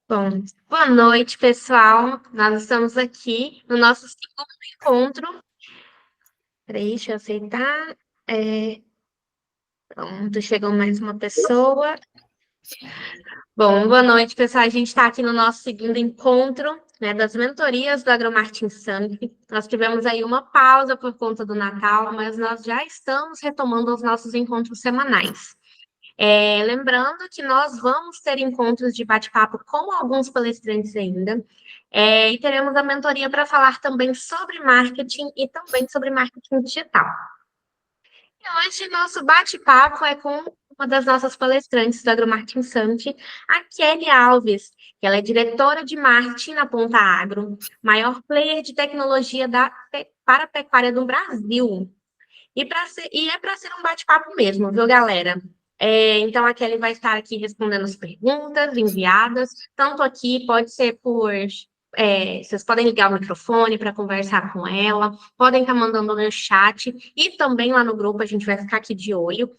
Bom, boa noite, pessoal. Nós estamos aqui no nosso segundo encontro. Peraí, deixa eu aceitar. Pronto, chegou mais uma pessoa. Bom, boa noite, pessoal. A gente está aqui no nosso segundo encontro, né, das mentorias do Agromarketing Summit. Nós tivemos aí uma pausa por conta do Natal, mas nós já estamos retomando os nossos encontros semanais. Lembrando que nós vamos ter encontros de bate-papo com alguns palestrantes ainda, e teremos a mentoria para falar também sobre marketing e também sobre marketing digital. E hoje nosso bate-papo é com uma das nossas palestrantes do AgroMarketing Summit, a Kelly Alves, que ela é diretora de marketing na Ponta Agro, maior player de tecnologia para a pecuária do Brasil. E é para ser um bate-papo mesmo, viu, galera? Então, a Kelly vai estar aqui respondendo as perguntas enviadas, tanto aqui, pode ser por. Vocês podem ligar o microfone para conversar com ela, podem estar mandando no chat, e também lá no grupo, a gente vai ficar aqui de olho,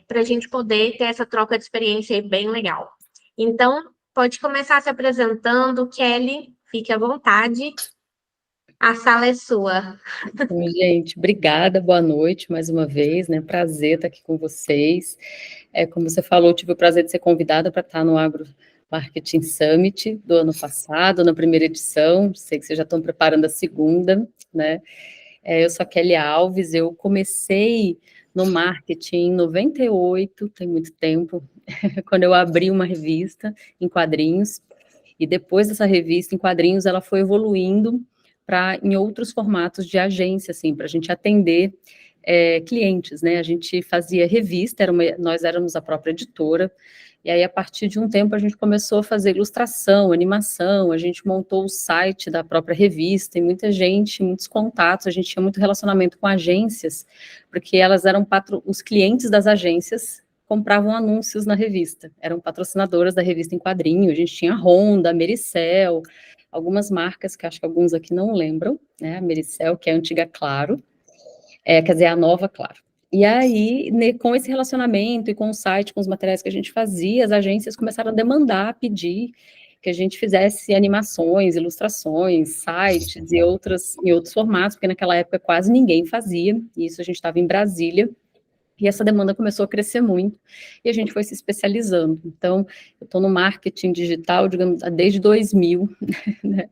para a gente poder ter essa troca de experiência aí bem legal. Então, pode começar se apresentando, Kelly, fique à vontade, a sala é sua. Bom, gente, obrigada, boa noite mais uma vez, né? Prazer estar aqui com vocês. Como você falou, eu tive o prazer de ser convidada para estar no Agro Marketing Summit do ano passado, na primeira edição. Sei que vocês já estão preparando a segunda, né? Eu sou a Kelly Alves, eu comecei no marketing em 98, tem muito tempo, quando eu abri uma revista em quadrinhos, e depois dessa revista em quadrinhos, ela foi evoluindo para em outros formatos de agência, assim, para a gente atender clientes, né? A gente fazia revista, nós éramos a própria editora, e aí, a partir de um tempo, a gente começou a fazer ilustração, animação, a gente montou o site da própria revista, e muita gente, muitos contatos, a gente tinha muito relacionamento com agências, porque elas eram os clientes das agências compravam anúncios na revista, eram patrocinadoras da revista em quadrinho, a gente tinha a Honda, a Mericel, algumas marcas que acho que alguns aqui não lembram, né, a Mericel, que é a antiga Claro, quer dizer, a nova Claro. E aí, com esse relacionamento e com o site, com os materiais que a gente fazia, as agências começaram a demandar, pedir que a gente fizesse animações, ilustrações, sites e em outros formatos, porque naquela época quase ninguém fazia, e isso a gente estava em Brasília, e essa demanda começou a crescer muito, e a gente foi se especializando. Então, eu estou no marketing digital, digamos, desde 2000, né?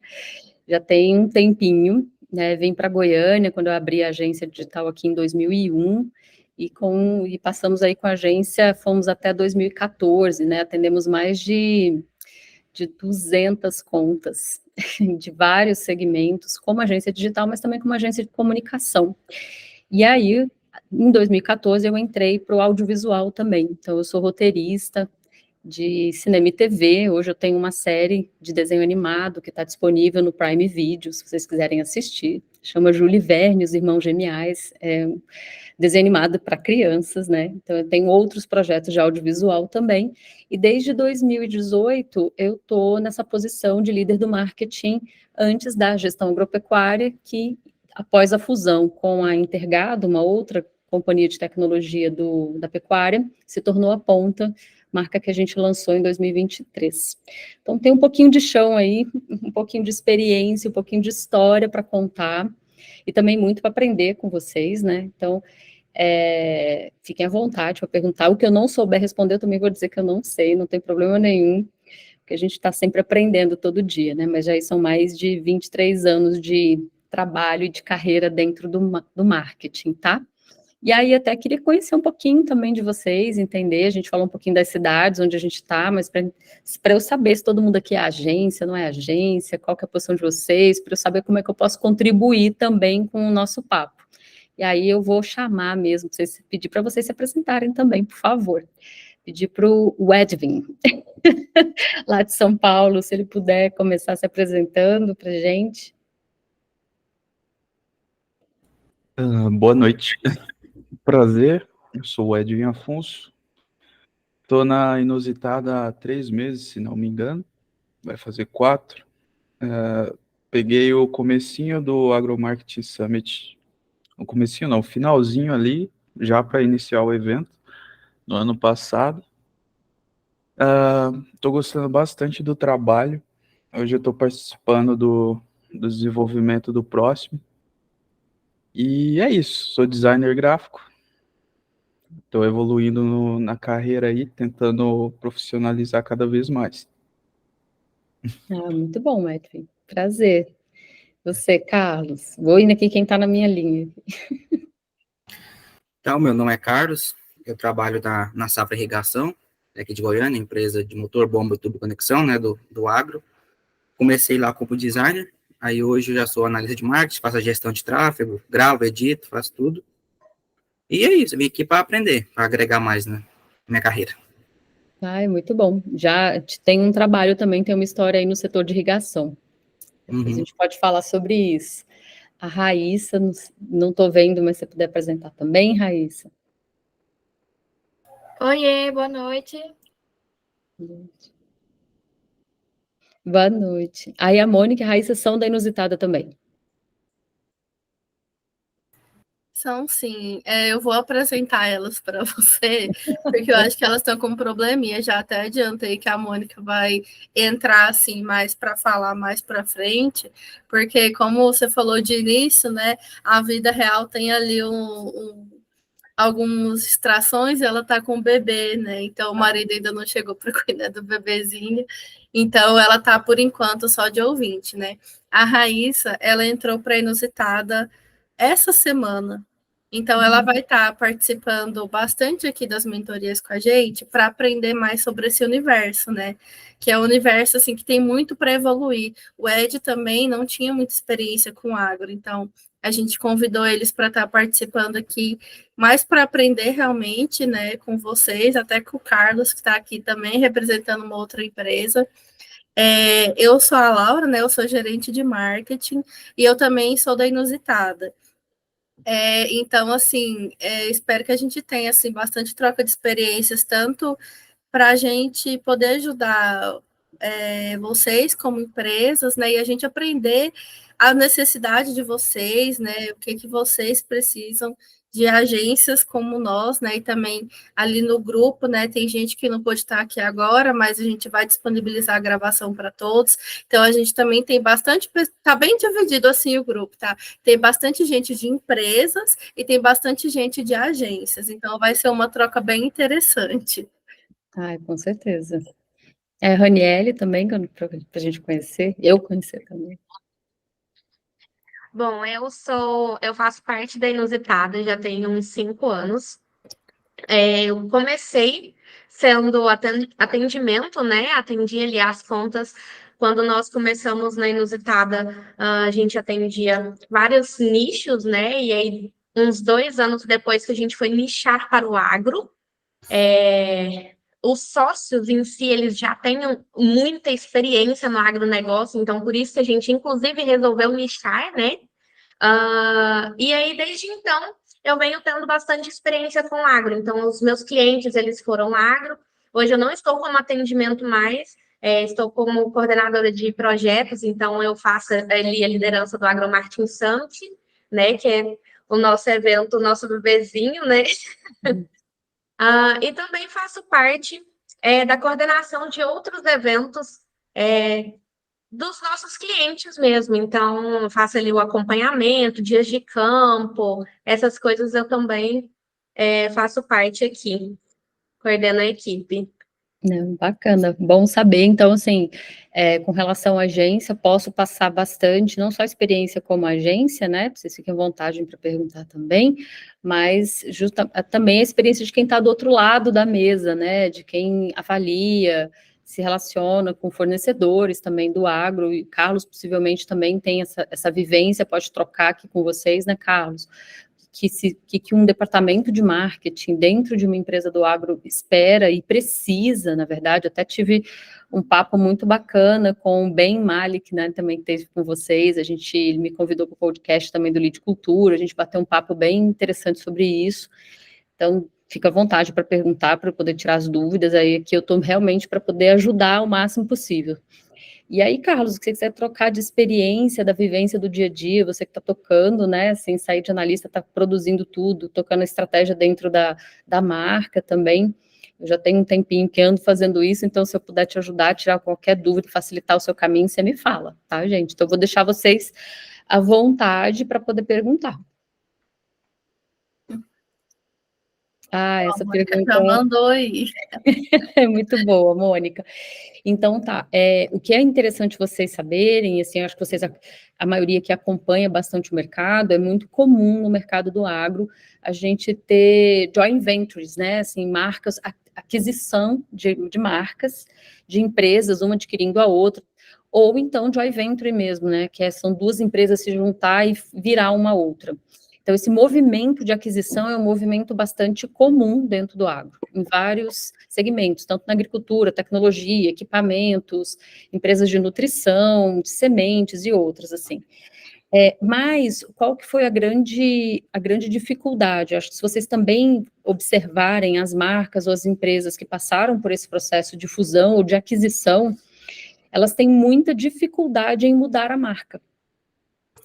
Já tem um tempinho, né? Vim para Goiânia, quando eu abri a agência digital aqui em 2001, e passamos aí com a agência, fomos até 2014, né? Atendemos mais de 200 contas, de vários segmentos, como agência digital, mas também como agência de comunicação. E aí, em 2014, eu entrei para o audiovisual também. Então, eu sou roteirista de cinema e TV. Hoje eu tenho uma série de desenho animado que está disponível no Prime Video, se vocês quiserem assistir. Chama Júlio Verne, Os Irmãos Geniais. É um desenho animado para crianças, né? Então, eu tenho outros projetos de audiovisual também. E desde 2018, eu estou nessa posição de líder do marketing antes da gestão agropecuária, que após a fusão com a Intergado, uma outra companhia de tecnologia da pecuária, se tornou a Ponta, marca que a gente lançou em 2023. Então, tem um pouquinho de chão aí, um pouquinho de experiência, um pouquinho de história para contar, e também muito para aprender com vocês, né? Então, fiquem à vontade para perguntar. O que eu não souber responder, eu também vou dizer que eu não sei, não tem problema nenhum, porque a gente está sempre aprendendo todo dia, né? Mas já são mais de 23 anos de trabalho e de carreira dentro do marketing, tá? E aí até queria conhecer um pouquinho também de vocês, entender, a gente falou um pouquinho das cidades onde a gente está, mas para eu saber se todo mundo aqui é agência, não é agência, qual que é a posição de vocês, para eu saber como é que eu posso contribuir também com o nosso papo. E aí eu vou chamar mesmo, pedir para vocês se apresentarem também, por favor. Pedir para o Edwin, lá de São Paulo, se ele puder começar se apresentando para a gente. Boa noite, prazer, eu sou o Edwin Afonso, estou na Inusitada há 3 meses, se não me engano, vai fazer 4. Peguei o comecinho do AgroMarketing Summit, o comecinho não, o finalzinho ali, já para iniciar o evento, no ano passado. Estou gostando bastante do trabalho. Hoje eu estou participando do desenvolvimento do próximo. E é isso, sou designer gráfico. Estou evoluindo na carreira aí, tentando profissionalizar cada vez mais. Muito bom, Edwin. Prazer. Você, Carlos. Vou indo aqui quem está na minha linha. Então, meu nome é Carlos, eu trabalho na Safra Irrigação, aqui de Goiânia, empresa de motor, bomba, tubo e conexão, né, do agro. Comecei lá como designer, aí hoje eu já sou analista de marketing, faço a gestão de tráfego, gravo, edito, faço tudo. E é isso, eu vim aqui para aprender, para agregar mais na minha carreira. Muito bom. Já tem um trabalho também, tem uma história aí no setor de irrigação. Depois a gente pode falar sobre isso. A Raíssa, não estou vendo, mas se você puder apresentar também, Raíssa. Oiê, boa noite. Boa noite. Aí a Mônica e a Raíssa são da Inusitada também. São sim. Eu vou apresentar elas para você, porque eu acho que elas estão com um probleminha. Já até adiantei que a Mônica vai entrar assim mais para falar mais para frente, porque como você falou de início, né, a vida real tem ali algumas distrações, ela tá com o bebê, né? Então o marido ainda não chegou para cuidar do bebezinho. Então ela tá por enquanto só de ouvinte, né? A Raíssa, ela entrou para Inusitada essa semana. Então ela vai estar participando bastante aqui das mentorias com a gente para aprender mais sobre esse universo, né? Que é um universo assim que tem muito para evoluir. O Ed também não tinha muita experiência com agro, então a gente convidou eles para estar participando aqui, mais para aprender realmente, né, com vocês, até com o Carlos, que está aqui também representando uma outra empresa. Eu sou a Laura, né, eu sou gerente de marketing, e eu também sou da Inusitada. Então, assim, espero que a gente tenha, assim, bastante troca de experiências, tanto para a gente poder ajudar vocês como empresas, né, e a gente aprender a necessidade de vocês, né, o que vocês precisam de agências como nós, né, e também ali no grupo, né, tem gente que não pode estar aqui agora, mas a gente vai disponibilizar a gravação para todos, então a gente também tem bastante, tá bem dividido assim o grupo, tá? Tem bastante gente de empresas e tem bastante gente de agências, então vai ser uma troca bem interessante. Com certeza. Raniele também, para a gente conhecer, eu conhecer também. Bom, eu faço parte da Inusitada, já tenho uns 5 anos. Eu comecei sendo atendimento, né? Atendi ali as contas. Quando nós começamos na Inusitada, a gente atendia vários nichos, né? E aí, uns 2 anos depois que a gente foi nichar para o agro, os sócios em si, eles já têm muita experiência no agronegócio, então por isso que a gente, inclusive, resolveu nichar, né? E aí, desde então, eu venho tendo bastante experiência com agro. Então, os meus clientes, eles foram agro. Hoje eu não estou como atendimento mais, estou como coordenadora de projetos, então eu faço ali a liderança do AgroMarketing Summit, né, que é o nosso evento, o nosso bebezinho, né? E também faço parte da coordenação de outros eventos dos nossos clientes mesmo. Então, faço ali o acompanhamento, dias de campo, essas coisas eu também faço parte aqui, coordeno a equipe. Não, bacana, bom saber. Então, assim, com relação à agência, posso passar bastante, não só a experiência como agência, né? Vocês fiquem à vontade para perguntar também, mas também a experiência de quem está do outro lado da mesa, né? De quem avalia, se relaciona com fornecedores também do agro, e Carlos possivelmente também tem essa vivência, pode trocar aqui com vocês, né, Carlos? Que um departamento de marketing dentro de uma empresa do agro espera e precisa, na verdade. Até tive um papo muito bacana com o Ben Malik, né, também teve com vocês, ele me convidou para o podcast também do Lead Cultura, a gente bateu um papo bem interessante sobre isso, então fica à vontade para perguntar, para poder tirar as dúvidas, aí aqui eu estou realmente para poder ajudar o máximo possível. E aí, Carlos, se você quiser trocar de experiência, da vivência do dia a dia, você que está tocando, né, sem sair de analista, está produzindo tudo, tocando a estratégia dentro da marca também, Eu já tenho um tempinho que ando fazendo isso, então se eu puder te ajudar a tirar qualquer dúvida, facilitar o seu caminho, você me fala, tá, gente? Então eu vou deixar vocês à vontade para poder perguntar. Essa A Mônica pergunta já mandou aí. é muito boa, Mônica. Então, tá, o que é interessante vocês saberem, assim, eu acho que vocês, a maioria que acompanha bastante o mercado, é muito comum no mercado do agro a gente ter joint ventures, né, assim, marcas, aquisição de marcas, de empresas, uma adquirindo a outra, ou então joint venture mesmo, né, são duas empresas se juntar e virar uma outra. Então, esse movimento de aquisição é um movimento bastante comum dentro do agro, em vários segmentos, tanto na agricultura, tecnologia, equipamentos, empresas de nutrição, de sementes e outras, assim. Mas qual que foi a grande dificuldade? Acho que se vocês também observarem as marcas ou as empresas que passaram por esse processo de fusão ou de aquisição, elas têm muita dificuldade em mudar a marca.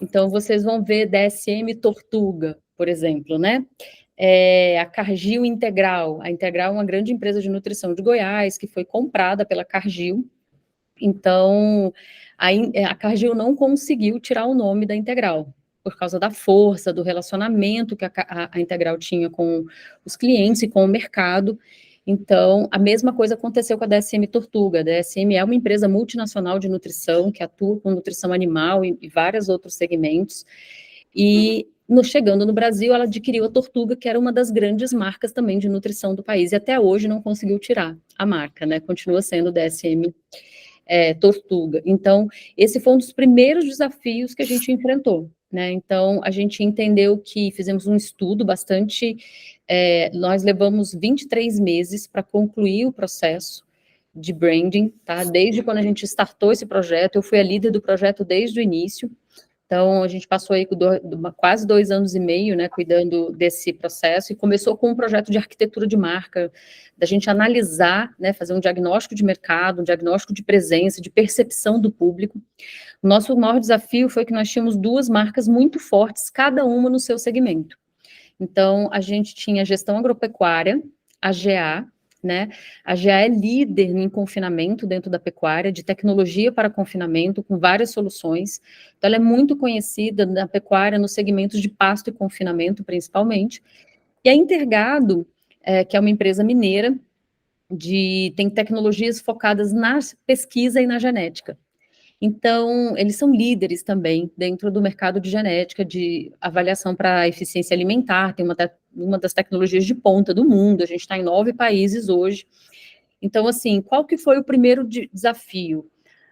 Então, vocês vão ver DSM Tortuga, por exemplo, né? A Cargill Integral. A Integral é uma grande empresa de nutrição de Goiás, que foi comprada pela Cargill. Então, a Cargill não conseguiu tirar o nome da Integral, por causa da força, do relacionamento que a Integral tinha com os clientes e com o mercado. Então, a mesma coisa aconteceu com a DSM Tortuga. A DSM é uma empresa multinacional de nutrição, que atua com nutrição animal e vários outros segmentos, e chegando no Brasil, ela adquiriu a Tortuga, que era uma das grandes marcas também de nutrição do país, e até hoje não conseguiu tirar a marca, né, continua sendo DSM Tortuga. Então, esse foi um dos primeiros desafios que a gente enfrentou, né, então a gente entendeu que fizemos um estudo bastante, nós levamos 23 meses para concluir o processo de branding, tá, desde quando a gente startou esse projeto, eu fui a líder do projeto desde o início. Então, a gente passou aí quase 2 anos e meio, né, cuidando desse processo, e começou com um projeto de arquitetura de marca, da gente analisar, né, fazer um diagnóstico de mercado, um diagnóstico de presença, de percepção do público. O nosso maior desafio foi que nós tínhamos 2 marcas muito fortes, cada uma no seu segmento. Então, a gente tinha a gestão agropecuária, a GA, né? A GA é líder em confinamento dentro da pecuária, de tecnologia para confinamento, com várias soluções. Então, ela é muito conhecida na pecuária, nos segmentos de pasto e confinamento, principalmente. E a Intergado, que é uma empresa mineira, tem tecnologias focadas na pesquisa e na genética. Então, eles são líderes também dentro do mercado de genética, de avaliação para eficiência alimentar, tem uma das tecnologias de ponta do mundo, a gente está em 9 países hoje. Então, assim, qual que foi o primeiro desafio?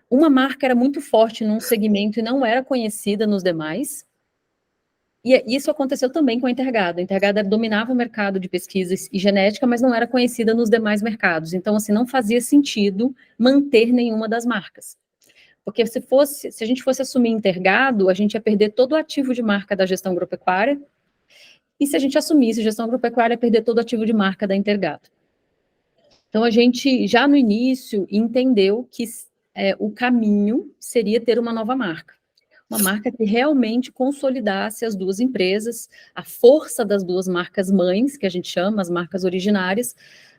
Uma marca era muito forte num segmento e não era conhecida nos demais, e isso aconteceu também com a Intergado. A Intergado dominava o mercado de pesquisa e genética, mas não era conhecida nos demais mercados. Então, assim, não fazia sentido manter nenhuma das marcas. Porque se a gente fosse assumir Intergado, a gente ia perder todo o ativo de marca da gestão agropecuária, e se a gente assumisse gestão agropecuária, ia perder todo o ativo de marca da Intergado. Então, a gente, já no início, entendeu que o caminho seria ter uma nova marca. Uma marca que realmente consolidasse as 2 empresas, a força das 2 marcas mães, que a gente chama, as marcas originárias,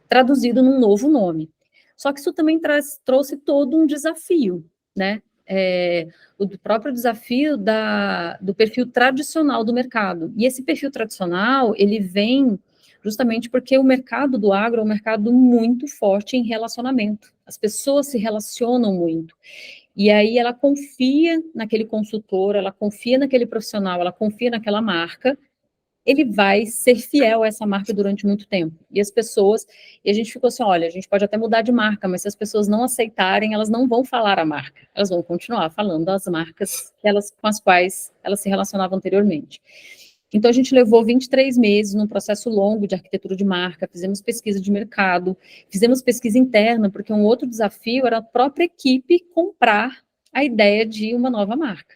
traduzido num novo nome. Só que isso também trouxe todo um desafio, né? O próprio desafio do perfil tradicional do mercado. E esse perfil tradicional, ele vem justamente porque o mercado do agro é um mercado muito forte em relacionamento. As pessoas se relacionam muito. E aí ela confia naquele consultor, ela confia naquele profissional, ela confia naquela marca, ele vai ser fiel a essa marca durante muito tempo. E a gente ficou assim, olha, a gente pode até mudar de marca, mas se as pessoas não aceitarem, elas não vão falar a marca, elas vão continuar falando as marcas com as quais elas se relacionavam anteriormente. Então, a gente levou 23 meses num processo longo de arquitetura de marca, fizemos pesquisa de mercado, fizemos pesquisa interna, porque um outro desafio era a própria equipe comprar a ideia de uma nova marca.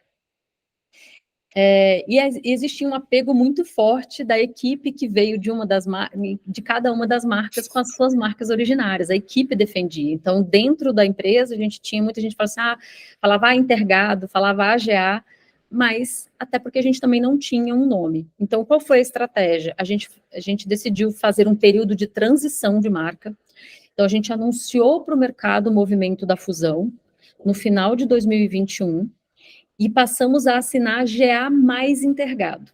E existia um apego muito forte da equipe que veio de cada uma das marcas com as suas marcas originárias, a equipe defendia. Então, dentro da empresa, a gente tinha muita gente que falava Intergado, falava AGA, mas até porque a gente também não tinha um nome. Então, qual foi a estratégia? A gente decidiu fazer um período de transição de marca, Então, a gente anunciou para o mercado o movimento da fusão no final de 2021 e passamos a assinar GA mais Intergado.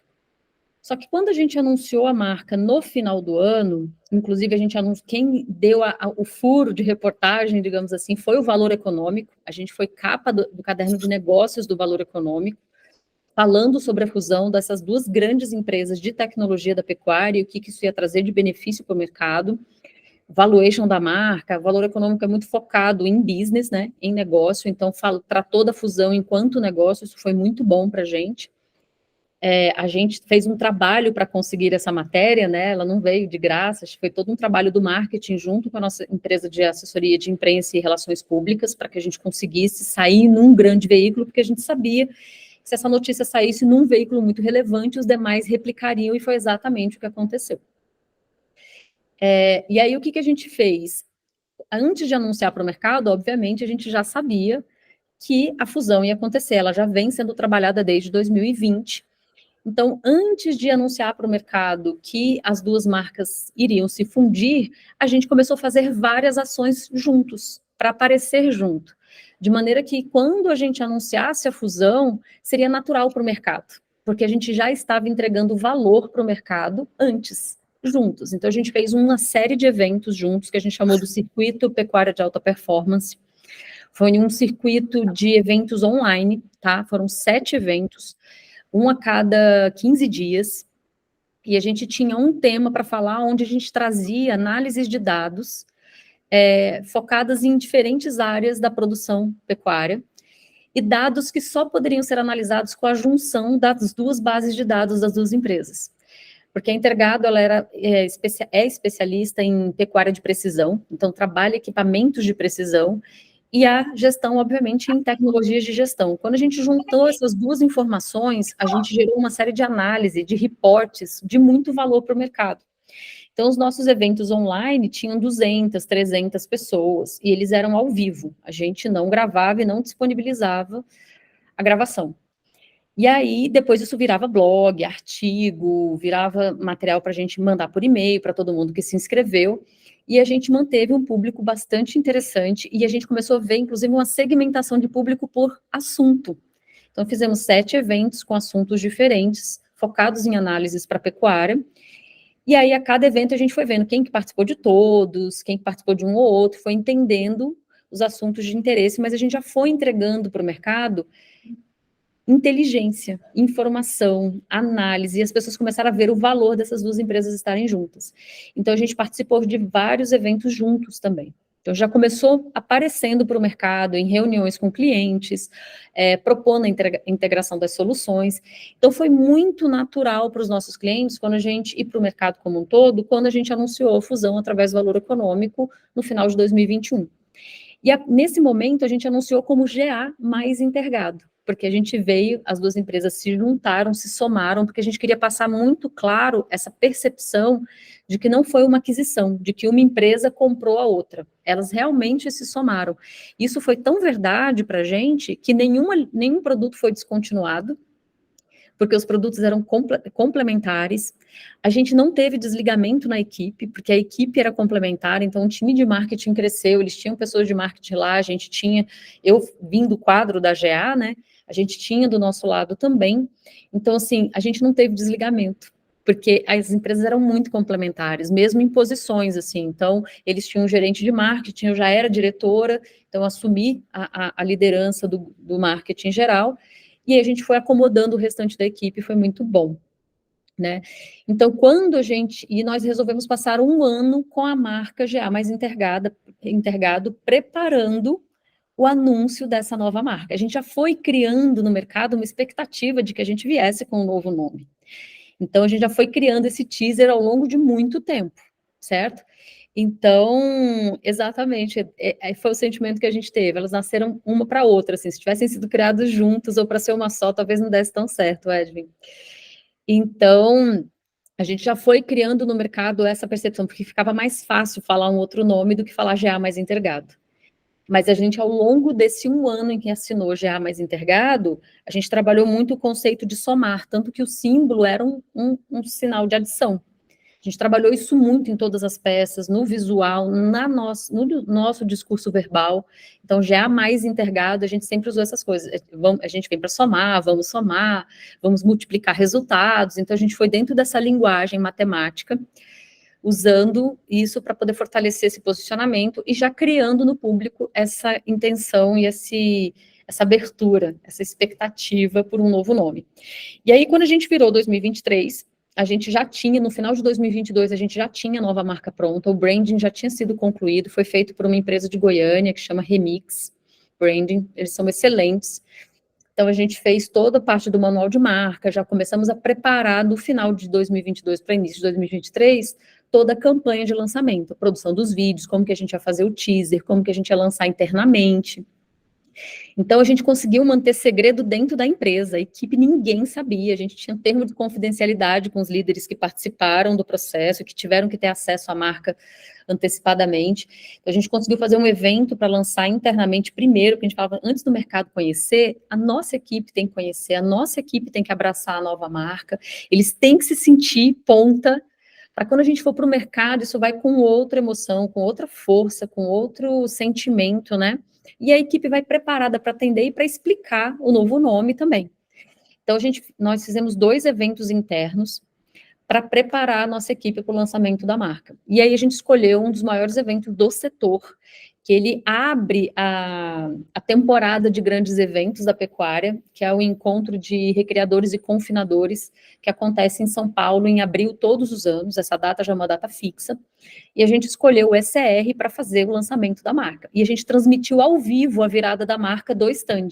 Só que quando a gente anunciou a marca no final do ano, inclusive a gente anunciou, quem deu o furo de reportagem, digamos assim, foi o Valor Econômico. A gente foi capa do caderno de negócios do Valor Econômico, falando sobre a fusão dessas duas grandes empresas de tecnologia da pecuária e o que isso ia trazer de benefício para o mercado. Valuation da marca, Valor Econômico é muito focado em business, né, em negócio, então tratou da fusão enquanto negócio, isso foi muito bom para a gente. A gente fez um trabalho para conseguir essa matéria, né? Ela não veio de graça, foi todo um trabalho do marketing junto com a nossa empresa de assessoria de imprensa e relações públicas para que a gente conseguisse sair num grande veículo, porque a gente sabia que se essa notícia saísse num veículo muito relevante, os demais replicariam e foi exatamente o que aconteceu. E aí o que a gente fez? Antes de anunciar para o mercado, obviamente, a gente já sabia que a fusão ia acontecer, ela já vem sendo trabalhada desde 2020. Então, antes de anunciar para o mercado que as duas marcas iriam se fundir, a gente começou a fazer várias ações juntos, para aparecer junto. De maneira que, quando a gente anunciasse a fusão, seria natural para o mercado, porque a gente já estava entregando valor para o mercado antes, juntos. Então, a gente fez uma série de eventos juntos, que a gente chamou do Circuito Pecuária de Alta Performance. Foi um circuito de eventos online, tá? Foram 7 eventos, um a cada 15 dias, e a gente tinha um tema para falar, onde a gente trazia análises de dados focadas em diferentes áreas da produção pecuária, e dados que só poderiam ser analisados com a junção das duas bases de dados das duas empresas. Porque a Intergado ela é especialista em pecuária de precisão, então trabalha equipamentos de precisão, e a gestão, obviamente, em tecnologias de gestão. Quando a gente juntou essas duas informações, a gente gerou uma série de análise, de reportes, de muito valor para o mercado. Então, os nossos eventos online tinham 200, 300 pessoas, e eles eram ao vivo. A gente não gravava e não disponibilizava a gravação. E aí, depois isso virava blog, artigo, virava material para a gente mandar por e-mail para todo mundo que se inscreveu, e a gente manteve um público bastante interessante, e a gente começou a ver, inclusive, uma segmentação de público por assunto. Então, fizemos 7 eventos com assuntos diferentes, focados em análises para pecuária, e aí, a cada evento, a gente foi vendo quem que participou de todos, quem que participou de um ou outro, foi entendendo os assuntos de interesse, mas a gente já foi entregando para o mercado inteligência, informação, análise, e as pessoas começaram a ver o valor dessas duas empresas estarem juntas. Então, a gente participou de vários eventos juntos também. Então, já começou aparecendo para o mercado, em reuniões com clientes, propondo a integração das soluções. Então, foi muito natural para os nossos clientes, quando a gente, e para o mercado como um todo, quando a gente anunciou a fusão através do Valor Econômico no final de 2021. E nesse momento, a gente anunciou como GA mais Intergado, porque a gente veio, as duas empresas se juntaram, se somaram, porque a gente queria passar muito claro essa percepção de que não foi uma aquisição, de que uma empresa comprou a outra. Elas realmente se somaram. Isso foi tão verdade para a gente que nenhum produto foi descontinuado, porque os produtos eram complementares. A gente não teve desligamento na equipe, porque a equipe era complementar, então o time de marketing cresceu, eles tinham pessoas de marketing lá, a gente tinha, eu vim do quadro da GA, né, a gente tinha do nosso lado também, então assim, a gente não teve desligamento, porque as empresas eram muito complementares, mesmo em posições, assim, então eles tinham um gerente de marketing, eu já era diretora, então assumi a liderança do marketing geral, e aí a gente foi acomodando o restante da equipe, foi muito bom, né? Então, e nós resolvemos passar um ano com a marca GA mais Intergado, preparando o anúncio dessa nova marca. A gente já foi criando no mercado uma expectativa de que a gente viesse com um novo nome. Então, a gente já foi criando esse teaser ao longo de muito tempo, certo? Então, exatamente, foi o sentimento que a gente teve, elas nasceram uma para outra, assim, se tivessem sido criadas juntas ou para ser uma só, talvez não desse tão certo, Edwin. Então, a gente já foi criando no mercado essa percepção, porque ficava mais fácil falar um outro nome do que falar GA mais Intergado. Mas a gente, ao longo desse um ano em que assinou GA mais Intergado, a gente trabalhou muito o conceito de somar, tanto que o símbolo era um sinal de adição. A gente trabalhou isso muito em todas as peças, no visual, no nosso discurso verbal. Então, já mais Intergado, a gente sempre usou essas coisas. A gente vem para somar, vamos multiplicar resultados. Então, a gente foi dentro dessa linguagem matemática, usando isso para poder fortalecer esse posicionamento e já criando no público essa intenção e essa abertura, essa expectativa por um novo nome. E aí, quando a gente virou 2023, a gente já tinha, no final de 2022, a gente já tinha a nova marca pronta, o branding já tinha sido concluído, foi feito por uma empresa de Goiânia, que chama Remix Branding, eles são excelentes. Então, a gente fez toda a parte do manual de marca, já começamos a preparar, do final de 2022 para início de 2023, toda a campanha de lançamento, a produção dos vídeos, como que a gente ia fazer o teaser, como que a gente ia lançar internamente. Então, a gente conseguiu manter segredo dentro da empresa, a equipe ninguém sabia, a gente tinha termo de confidencialidade com os líderes que participaram do processo, que tiveram que ter acesso à marca antecipadamente. Então, a gente conseguiu fazer um evento para lançar internamente primeiro, que a gente falava, antes do mercado conhecer, a nossa equipe tem que conhecer, a nossa equipe tem que abraçar a nova marca, eles têm que se sentir ponta, para quando a gente for para o mercado, isso vai com outra emoção, com outra força, com outro sentimento, né? E a equipe vai preparada para atender e para explicar o novo nome também. Então, nós fizemos 2 eventos internos para preparar a nossa equipe para o lançamento da marca. E aí a gente escolheu um dos maiores eventos do setor, que ele abre a temporada de grandes eventos da pecuária, que é o encontro de recriadores e confinadores, que acontece em São Paulo em abril todos os anos, essa data já é uma data fixa, e a gente escolheu o SR para fazer o lançamento da marca. E a gente transmitiu ao vivo a virada da marca do stand.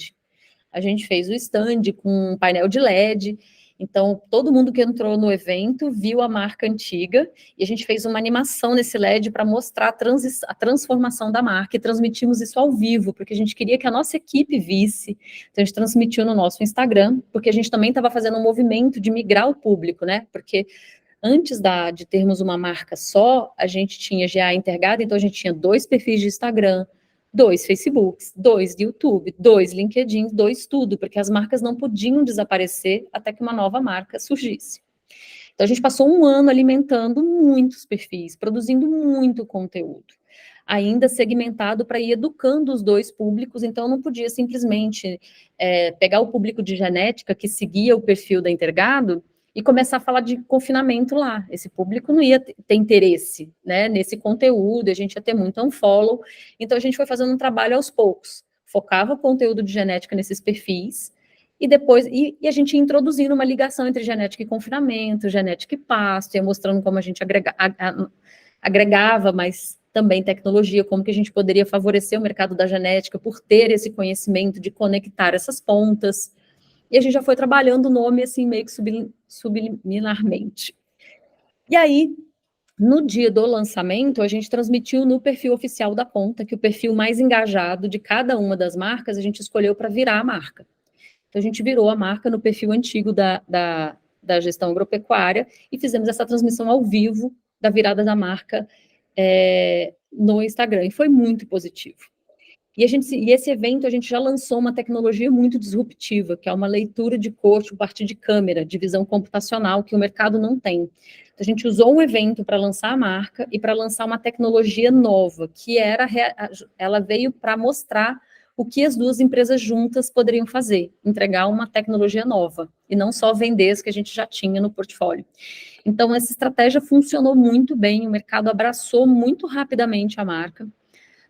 A gente fez o stand com um painel de LED, então todo mundo que entrou no evento viu a marca antiga, e a gente fez uma animação nesse LED para mostrar a transformação da marca, e transmitimos isso ao vivo, porque a gente queria que a nossa equipe visse. Então a gente transmitiu no nosso Instagram, porque a gente também estava fazendo um movimento de migrar o público, né, porque antes de termos uma marca só, a gente tinha GA Intergado, então a gente tinha 2 perfis de Instagram, 2 Facebooks, 2 YouTube, 2 LinkedIn, 2 tudo, porque as marcas não podiam desaparecer até que uma nova marca surgisse. Então, a gente passou um ano alimentando muitos perfis, produzindo muito conteúdo, ainda segmentado para ir educando os 2 públicos, então não podia simplesmente pegar o público de genética que seguia o perfil da Intergado e começar a falar de confinamento lá. Esse público não ia ter interesse, né, nesse conteúdo, a gente ia ter muito unfollow, então a gente foi fazendo um trabalho aos poucos, focava o conteúdo de genética nesses perfis, e depois, a gente ia introduzindo uma ligação entre genética e confinamento, genética e pasto, ia mostrando como a gente agregava, mas também tecnologia, como que a gente poderia favorecer o mercado da genética por ter esse conhecimento de conectar essas pontas. E a gente já foi trabalhando o nome, assim, meio que subliminarmente. E aí, no dia do lançamento, a gente transmitiu no perfil oficial da Ponta, que o perfil mais engajado de cada uma das marcas, a gente escolheu para virar a marca. Então, a gente virou a marca no perfil antigo da gestão agropecuária e fizemos essa transmissão ao vivo da virada da marca no Instagram. E foi muito positivo. E esse evento, a gente já lançou uma tecnologia muito disruptiva, que é uma leitura de cor a partir de câmera, de visão computacional, que o mercado não tem. Então, a gente usou um evento para lançar a marca e para lançar uma tecnologia nova, que ela veio para mostrar o que as 2 empresas juntas poderiam fazer, entregar uma tecnologia nova, e não só vender as que a gente já tinha no portfólio. Então, essa estratégia funcionou muito bem, o mercado abraçou muito rapidamente a marca,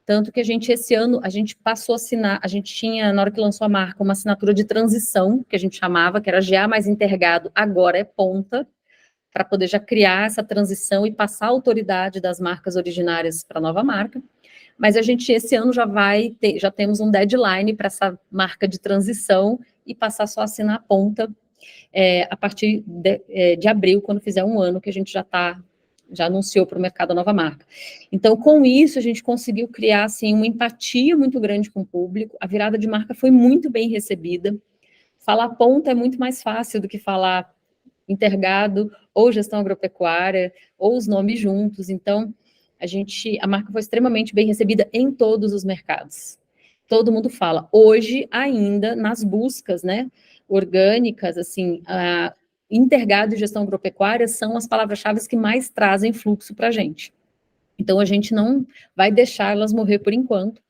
tanto que esse ano, a gente passou a assinar, a gente tinha, na hora que lançou a marca, uma assinatura de transição, que a gente chamava, que era GA mais Intergado, agora é Ponta, para poder já criar essa transição e passar a autoridade das marcas originárias para a nova marca. Mas a gente, esse ano, já temos um deadline para essa marca de transição e passar só a assinar a Ponta a partir de abril, quando fizer um ano, que a gente já anunciou para o mercado a nova marca. Então, com isso, a gente conseguiu criar, assim, uma empatia muito grande com o público, a virada de marca foi muito bem recebida, falar Ponta é muito mais fácil do que falar Intergado, ou gestão agropecuária, ou os nomes juntos, então, a marca foi extremamente bem recebida em todos os mercados. Todo mundo fala, hoje ainda, nas buscas, né, orgânicas, assim, Intergado e gestão agropecuária são as palavras-chave que mais trazem fluxo para a gente. Então, a gente não vai deixar elas morrer por enquanto,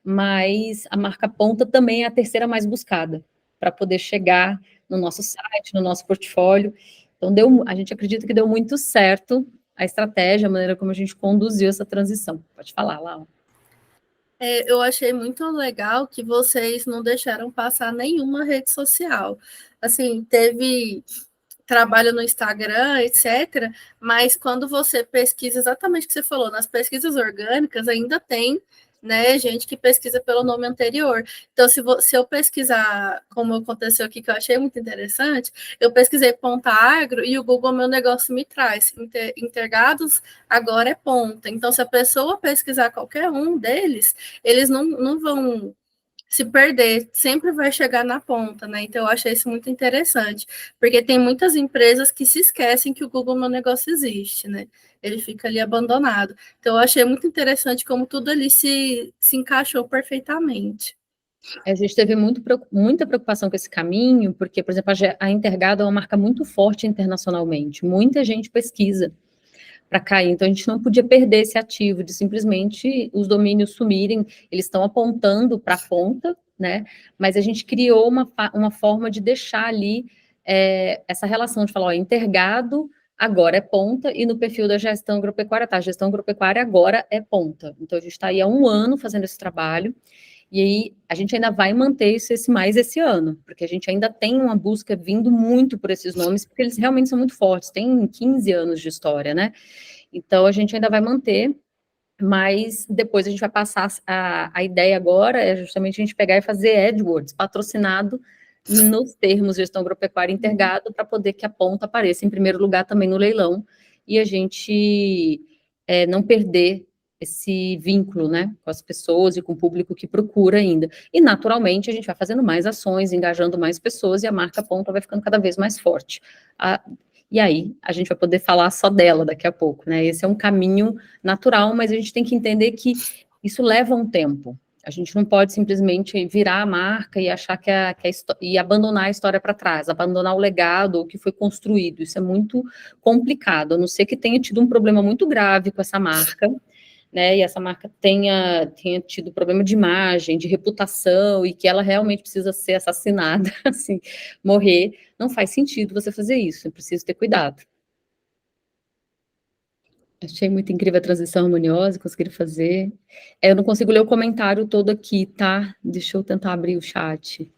mas a marca ponta também é a terceira mais buscada, para poder chegar no nosso site, no nosso portfólio. Então, a gente acredita que deu muito certo a estratégia, a maneira como a gente conduziu essa transição. Pode falar, Laura. Eu achei muito legal que vocês não deixaram passar nenhuma rede social. Assim, teve trabalho no Instagram, etc., mas quando você pesquisa exatamente o que você falou, nas pesquisas orgânicas ainda tem, né, gente que pesquisa pelo nome anterior. Então, se eu pesquisar, como aconteceu aqui, que eu achei muito interessante, eu pesquisei ponta agro e o Google Meu Negócio me traz Intergados, agora é ponta. Então, se a pessoa pesquisar qualquer um deles, eles não vão se perder, sempre vai chegar na ponta, né? Então, eu achei isso muito interessante, porque tem muitas empresas que se esquecem que o Google Meu Negócio existe, né? Ele fica ali abandonado. Então, eu achei muito interessante como tudo ali se encaixou perfeitamente. A gente teve muita preocupação com esse caminho, porque, por exemplo, a Intergado é uma marca muito forte internacionalmente, muita gente pesquisa para cair, então a gente não podia perder esse ativo de simplesmente os domínios sumirem, eles estão apontando para a ponta, né, mas a gente criou uma forma de deixar ali essa relação de falar, ó, Intergado agora é ponta, e no perfil da gestão agropecuária, tá, a gestão agropecuária agora é ponta, então a gente está aí há 1 ano fazendo esse trabalho, e aí a gente ainda vai manter isso mais esse ano, porque a gente ainda tem uma busca vindo muito por esses nomes, porque eles realmente são muito fortes, têm 15 anos de história, né? Então a gente ainda vai manter, mas depois a gente vai passar, a ideia agora é justamente a gente pegar e fazer AdWords, patrocinado nos termos de gestão agropecuária Intergado, para poder que a ponta apareça em primeiro lugar também no leilão, e a gente não perder esse vínculo, né, com as pessoas e com o público que procura ainda. E, naturalmente, a gente vai fazendo mais ações, engajando mais pessoas, e a marca ponta vai ficando cada vez mais forte. E aí, a gente vai poder falar só dela daqui a pouco, né? Esse é um caminho natural, mas a gente tem que entender que isso leva um tempo. A gente não pode simplesmente virar a marca e achar e abandonar a história para trás, abandonar o legado, o que foi construído. Isso é muito complicado, a não ser que tenha tido um problema muito grave com essa marca, né, e essa marca tenha tido problema de imagem, de reputação, e que ela realmente precisa ser assassinada, assim, morrer, não faz sentido você fazer isso, é preciso ter cuidado. Achei muito incrível a transição harmoniosa, conseguiram fazer. Eu não consigo ler o comentário todo aqui, tá? Deixa eu tentar abrir o chat.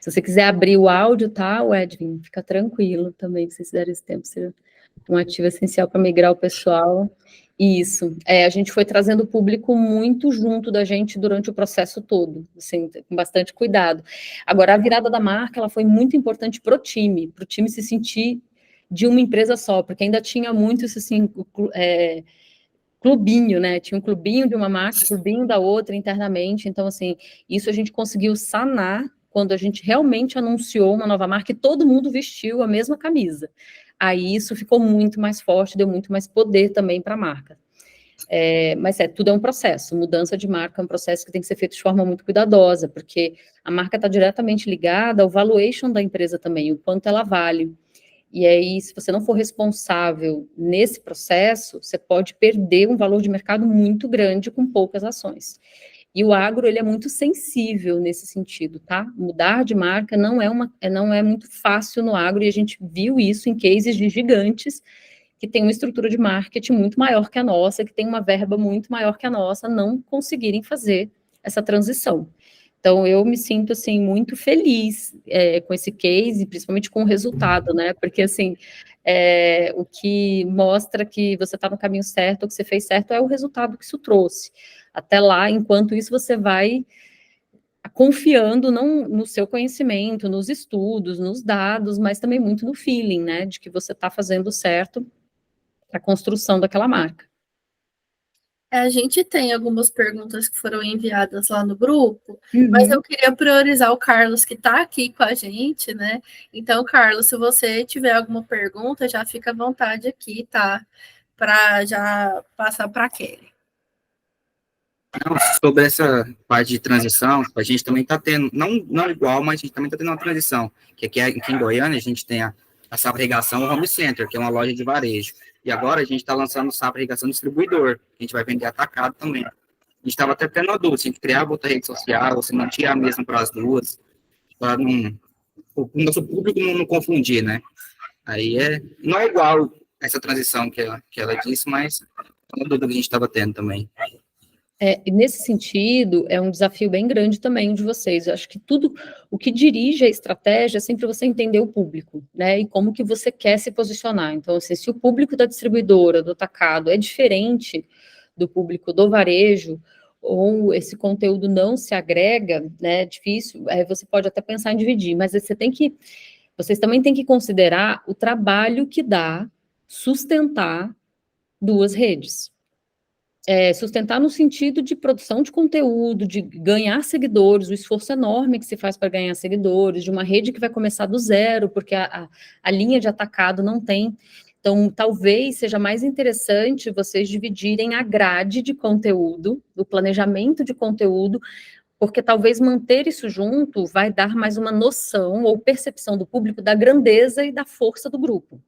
Se você quiser abrir o áudio, tá, Edwin? Fica tranquilo também, se vocês derem esse tempo, seja um ativo essencial para migrar o pessoal. Isso, a gente foi trazendo o público muito junto da gente durante o processo todo, assim, com bastante cuidado. Agora, a virada da marca, ela foi muito importante para o time se sentir de uma empresa só, porque ainda tinha muito isso, assim, clubinho, né, tinha um clubinho de uma marca, clubinho da outra internamente, então, assim, isso a gente conseguiu sanar quando a gente realmente anunciou uma nova marca e todo mundo vestiu a mesma camisa. Aí isso ficou muito mais forte, deu muito mais poder também para a marca. Mas tudo é um processo, mudança de marca é um processo que tem que ser feito de forma muito cuidadosa, porque a marca está diretamente ligada ao valuation da empresa também, o quanto ela vale. E aí, se você não for responsável nesse processo, você pode perder um valor de mercado muito grande com poucas ações. E o agro, ele é muito sensível nesse sentido, tá? Mudar de marca não é muito fácil no agro, e a gente viu isso em cases de gigantes que tem uma estrutura de marketing muito maior que a nossa, que tem uma verba muito maior que a nossa, não conseguirem fazer essa transição. Então, eu me sinto, assim, muito feliz com esse case, principalmente com o resultado, né? Porque, assim, o que mostra que você está no caminho certo, o que você fez certo, é o resultado que isso trouxe. Até lá, enquanto isso, você vai confiando não no seu conhecimento, nos estudos, nos dados, mas também muito no feeling, né, de que você está fazendo certo para a construção daquela marca. A gente tem algumas perguntas que foram enviadas lá no grupo, mas eu queria priorizar o Carlos, que está aqui com a gente, né? Então, Carlos, se você tiver alguma pergunta, já fica à vontade aqui, tá? Para já passar para a Kelly. Sobre essa parte de transição, a gente também está tendo, não igual, mas a gente também está tendo uma transição, que aqui em Goiânia a gente tem a a Safra Irrigação Home Center, que é uma loja de varejo. E agora a gente está lançando o Safra Irrigação Distribuidor, que a gente vai vender atacado também. A gente estava até tendo a dúvida, se a gente criava outra rede social, ou se não tinha a mesma para as duas, para o nosso público não confundir, né? Aí não é igual essa transição que ela disse, mas é uma dúvida que a gente estava tendo também. E nesse sentido, é um desafio bem grande também de vocês. Eu acho que tudo o que dirige a estratégia é sempre você entender o público, né? E como que você quer se posicionar. Então, assim, se o público da distribuidora, do atacado, é diferente do público do varejo, ou esse conteúdo não se agrega, né? É difícil, você pode até pensar em dividir, mas vocês também têm que considerar o trabalho que dá sustentar duas redes. Sustentar no sentido de produção de conteúdo, de ganhar seguidores, o esforço enorme que se faz para ganhar seguidores, de uma rede que vai começar do zero, porque a linha de atacado não tem. Então, talvez seja mais interessante vocês dividirem a grade de conteúdo, o planejamento de conteúdo, porque talvez manter isso junto vai dar mais uma noção ou percepção do público da grandeza e da força do grupo.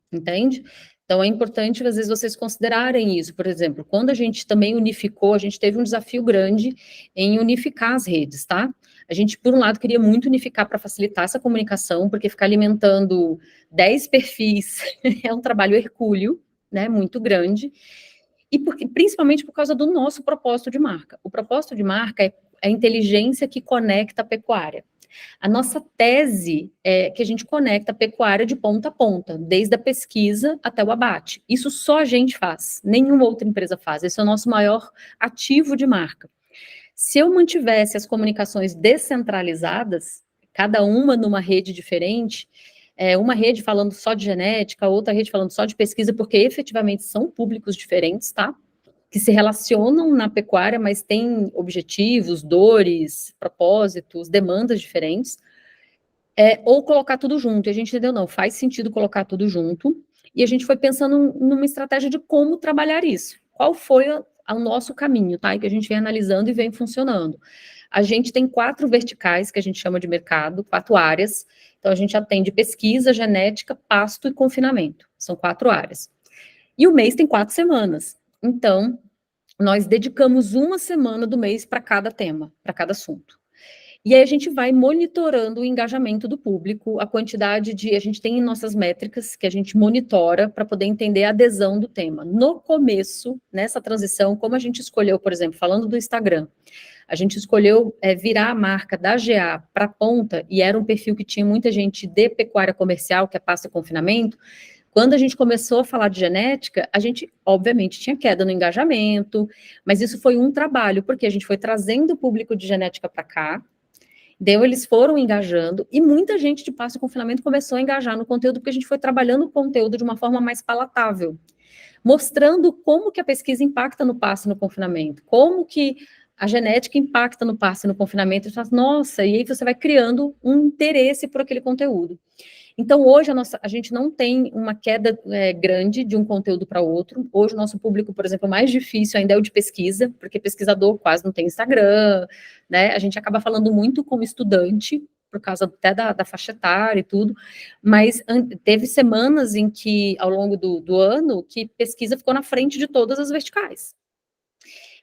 Entende? Então, é importante, às vezes, vocês considerarem isso. Por exemplo, quando a gente também unificou, a gente teve um desafio grande em unificar as redes, tá? A gente, por um lado, queria muito unificar para facilitar essa comunicação, porque ficar alimentando 10 perfis é um trabalho hercúleo, né, muito grande, e principalmente por causa do nosso propósito de marca. O propósito de marca é a inteligência que conecta a pecuária. A nossa tese é que a gente conecta a pecuária de ponta a ponta, desde a pesquisa até o abate. Isso só a gente faz, nenhuma outra empresa faz. Esse é o nosso maior ativo de marca. Se eu mantivesse as comunicações descentralizadas, cada uma numa rede diferente, uma rede falando só de genética, outra rede falando só de pesquisa, porque efetivamente são públicos diferentes, tá? Que se relacionam na pecuária, mas têm objetivos, dores, propósitos, demandas diferentes, ou colocar tudo junto. E a gente entendeu, não, faz sentido colocar tudo junto, e a gente foi pensando numa estratégia de como trabalhar isso. Qual foi o nosso caminho, tá? E que a gente vem analisando e vem funcionando. A gente tem 4 verticais, que a gente chama de mercado, 4 áreas. Então, a gente atende pesquisa, genética, pasto e confinamento. São 4 áreas. E o mês tem 4 semanas. Então, nós dedicamos uma semana do mês para cada tema, para cada assunto. E aí a gente vai monitorando o engajamento do público, a quantidade a gente tem nossas métricas que a gente monitora para poder entender a adesão do tema. No começo, nessa transição, como a gente escolheu, por exemplo, falando do Instagram, a gente escolheu virar a marca da GA para a ponta, e era um perfil que tinha muita gente de pecuária comercial, que é pasta e confinamento. Quando a gente começou a falar de genética, a gente, obviamente, tinha queda no engajamento, mas isso foi um trabalho, porque a gente foi trazendo o público de genética para cá, daí eles foram engajando, e muita gente de pasto e confinamento começou a engajar no conteúdo, porque a gente foi trabalhando o conteúdo de uma forma mais palatável, mostrando como que a pesquisa impacta no pasto e no confinamento, como que a genética impacta no pasto e no confinamento, e fala, nossa, e aí você vai criando um interesse por aquele conteúdo. Então, hoje, a gente não tem uma queda grande de um conteúdo para outro. Hoje, o nosso público, por exemplo, mais difícil ainda é o de pesquisa, porque pesquisador quase não tem Instagram, né? A gente acaba falando muito como estudante, por causa até da faixa etária e tudo, mas teve semanas em que, ao longo do ano, que pesquisa ficou na frente de todas as verticais.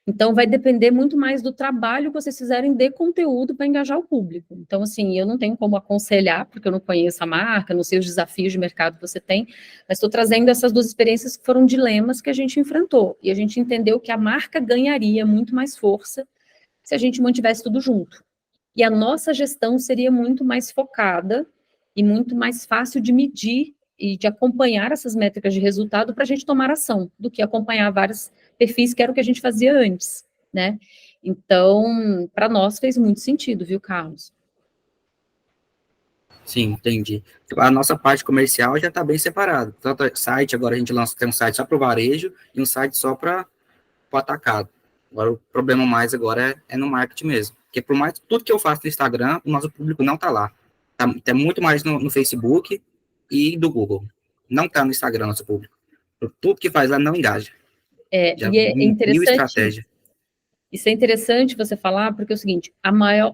Então, vai depender muito mais do trabalho que vocês fizerem de conteúdo para engajar o público. Então, assim, eu não tenho como aconselhar, porque eu não conheço a marca, não sei os desafios de mercado que você tem, mas estou trazendo essas 2 experiências que foram dilemas que a gente enfrentou. E a gente entendeu que a marca ganharia muito mais força se a gente mantivesse tudo junto. E a nossa gestão seria muito mais focada e muito mais fácil de medir e de acompanhar essas métricas de resultado para a gente tomar ação, do que acompanhar vários perfis, que era o que a gente fazia antes, né? Então, para nós fez muito sentido, viu, Carlos? Sim, entendi. A nossa parte comercial já está bem separada. Tanto site, agora a gente tem um site só para o varejo e um site só para o atacado. Agora, o problema mais agora é no marketing mesmo. Porque por mais tudo que eu faço no Instagram, o nosso público não está lá. Tá muito mais no Facebook e do Google. Não está no Instagram, nosso público. Tudo que faz lá não engaja. E é interessante. Estratégia. Isso é interessante você falar, porque é o seguinte,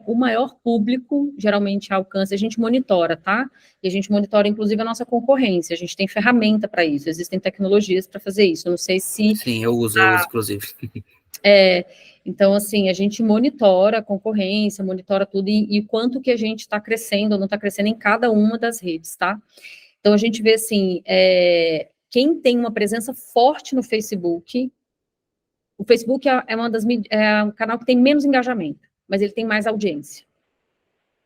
o maior público, geralmente, alcance, a gente monitora, tá? E a gente monitora, inclusive, a nossa concorrência, a gente tem ferramenta para isso, existem tecnologias para fazer isso, eu não sei se... Sim, eu uso, inclusive. Então, assim, a gente monitora a concorrência, monitora tudo, e quanto que a gente está crescendo ou não está crescendo em cada uma das redes, tá? Então, a gente vê, assim, quem tem uma presença forte no Facebook, o Facebook é um canal que tem menos engajamento, mas ele tem mais audiência.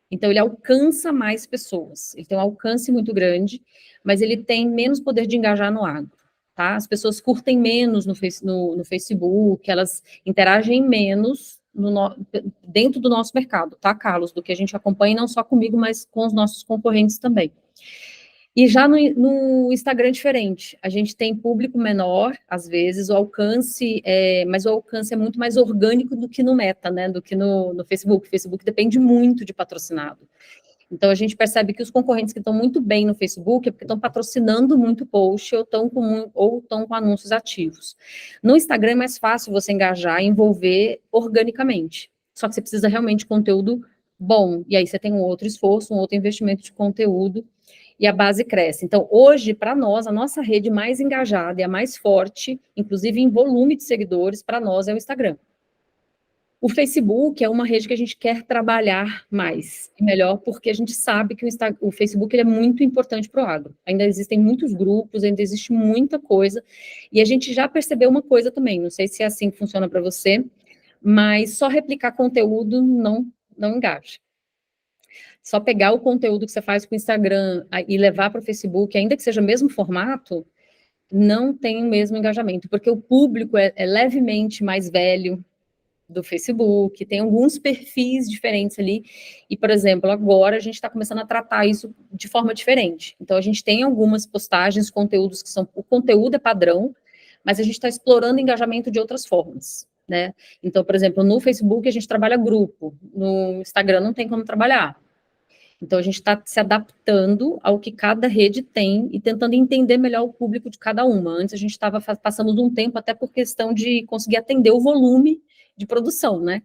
Então, ele alcança mais pessoas, ele tem um alcance muito grande, mas ele tem menos poder de engajar no agro, tá? As pessoas curtem menos no Facebook, elas interagem menos dentro do nosso mercado, tá, Carlos? Do que a gente acompanha, não só comigo, mas com os nossos concorrentes também. E já no Instagram é diferente, a gente tem público menor, às vezes, o alcance, mas o alcance é muito mais orgânico do que no Meta, né, do que no Facebook. O Facebook depende muito de patrocinado. Então, a gente percebe que os concorrentes que estão muito bem no Facebook é porque estão patrocinando muito post ou estão com anúncios ativos. No Instagram é mais fácil você engajar e envolver organicamente, só que você precisa realmente de conteúdo bom, e aí você tem um outro esforço, um outro investimento de conteúdo, e a base cresce. Então, hoje, para nós, a nossa rede mais engajada e a mais forte, inclusive em volume de seguidores, para nós é o Instagram. O Facebook é uma rede que a gente quer trabalhar mais e melhor, porque a gente sabe que o Facebook ele é muito importante para o agro. Ainda existem muitos grupos, ainda existe muita coisa, e a gente já percebeu uma coisa também, não sei se é assim que funciona para você, mas só replicar conteúdo não engaja. Só pegar o conteúdo que você faz com o Instagram e levar para o Facebook, ainda que seja o mesmo formato, não tem o mesmo engajamento, porque o público é levemente mais velho do Facebook, tem alguns perfis diferentes ali, e, por exemplo, agora a gente está começando a tratar isso de forma diferente. Então, a gente tem algumas postagens, conteúdos que o conteúdo é padrão, mas a gente está explorando engajamento de outras formas, né? Então, por exemplo, no Facebook a gente trabalha grupo, no Instagram não tem como trabalhar. Então, a gente está se adaptando ao que cada rede tem e tentando entender melhor o público de cada uma. Antes, a gente passamos um tempo até por questão de conseguir atender o volume de produção, né?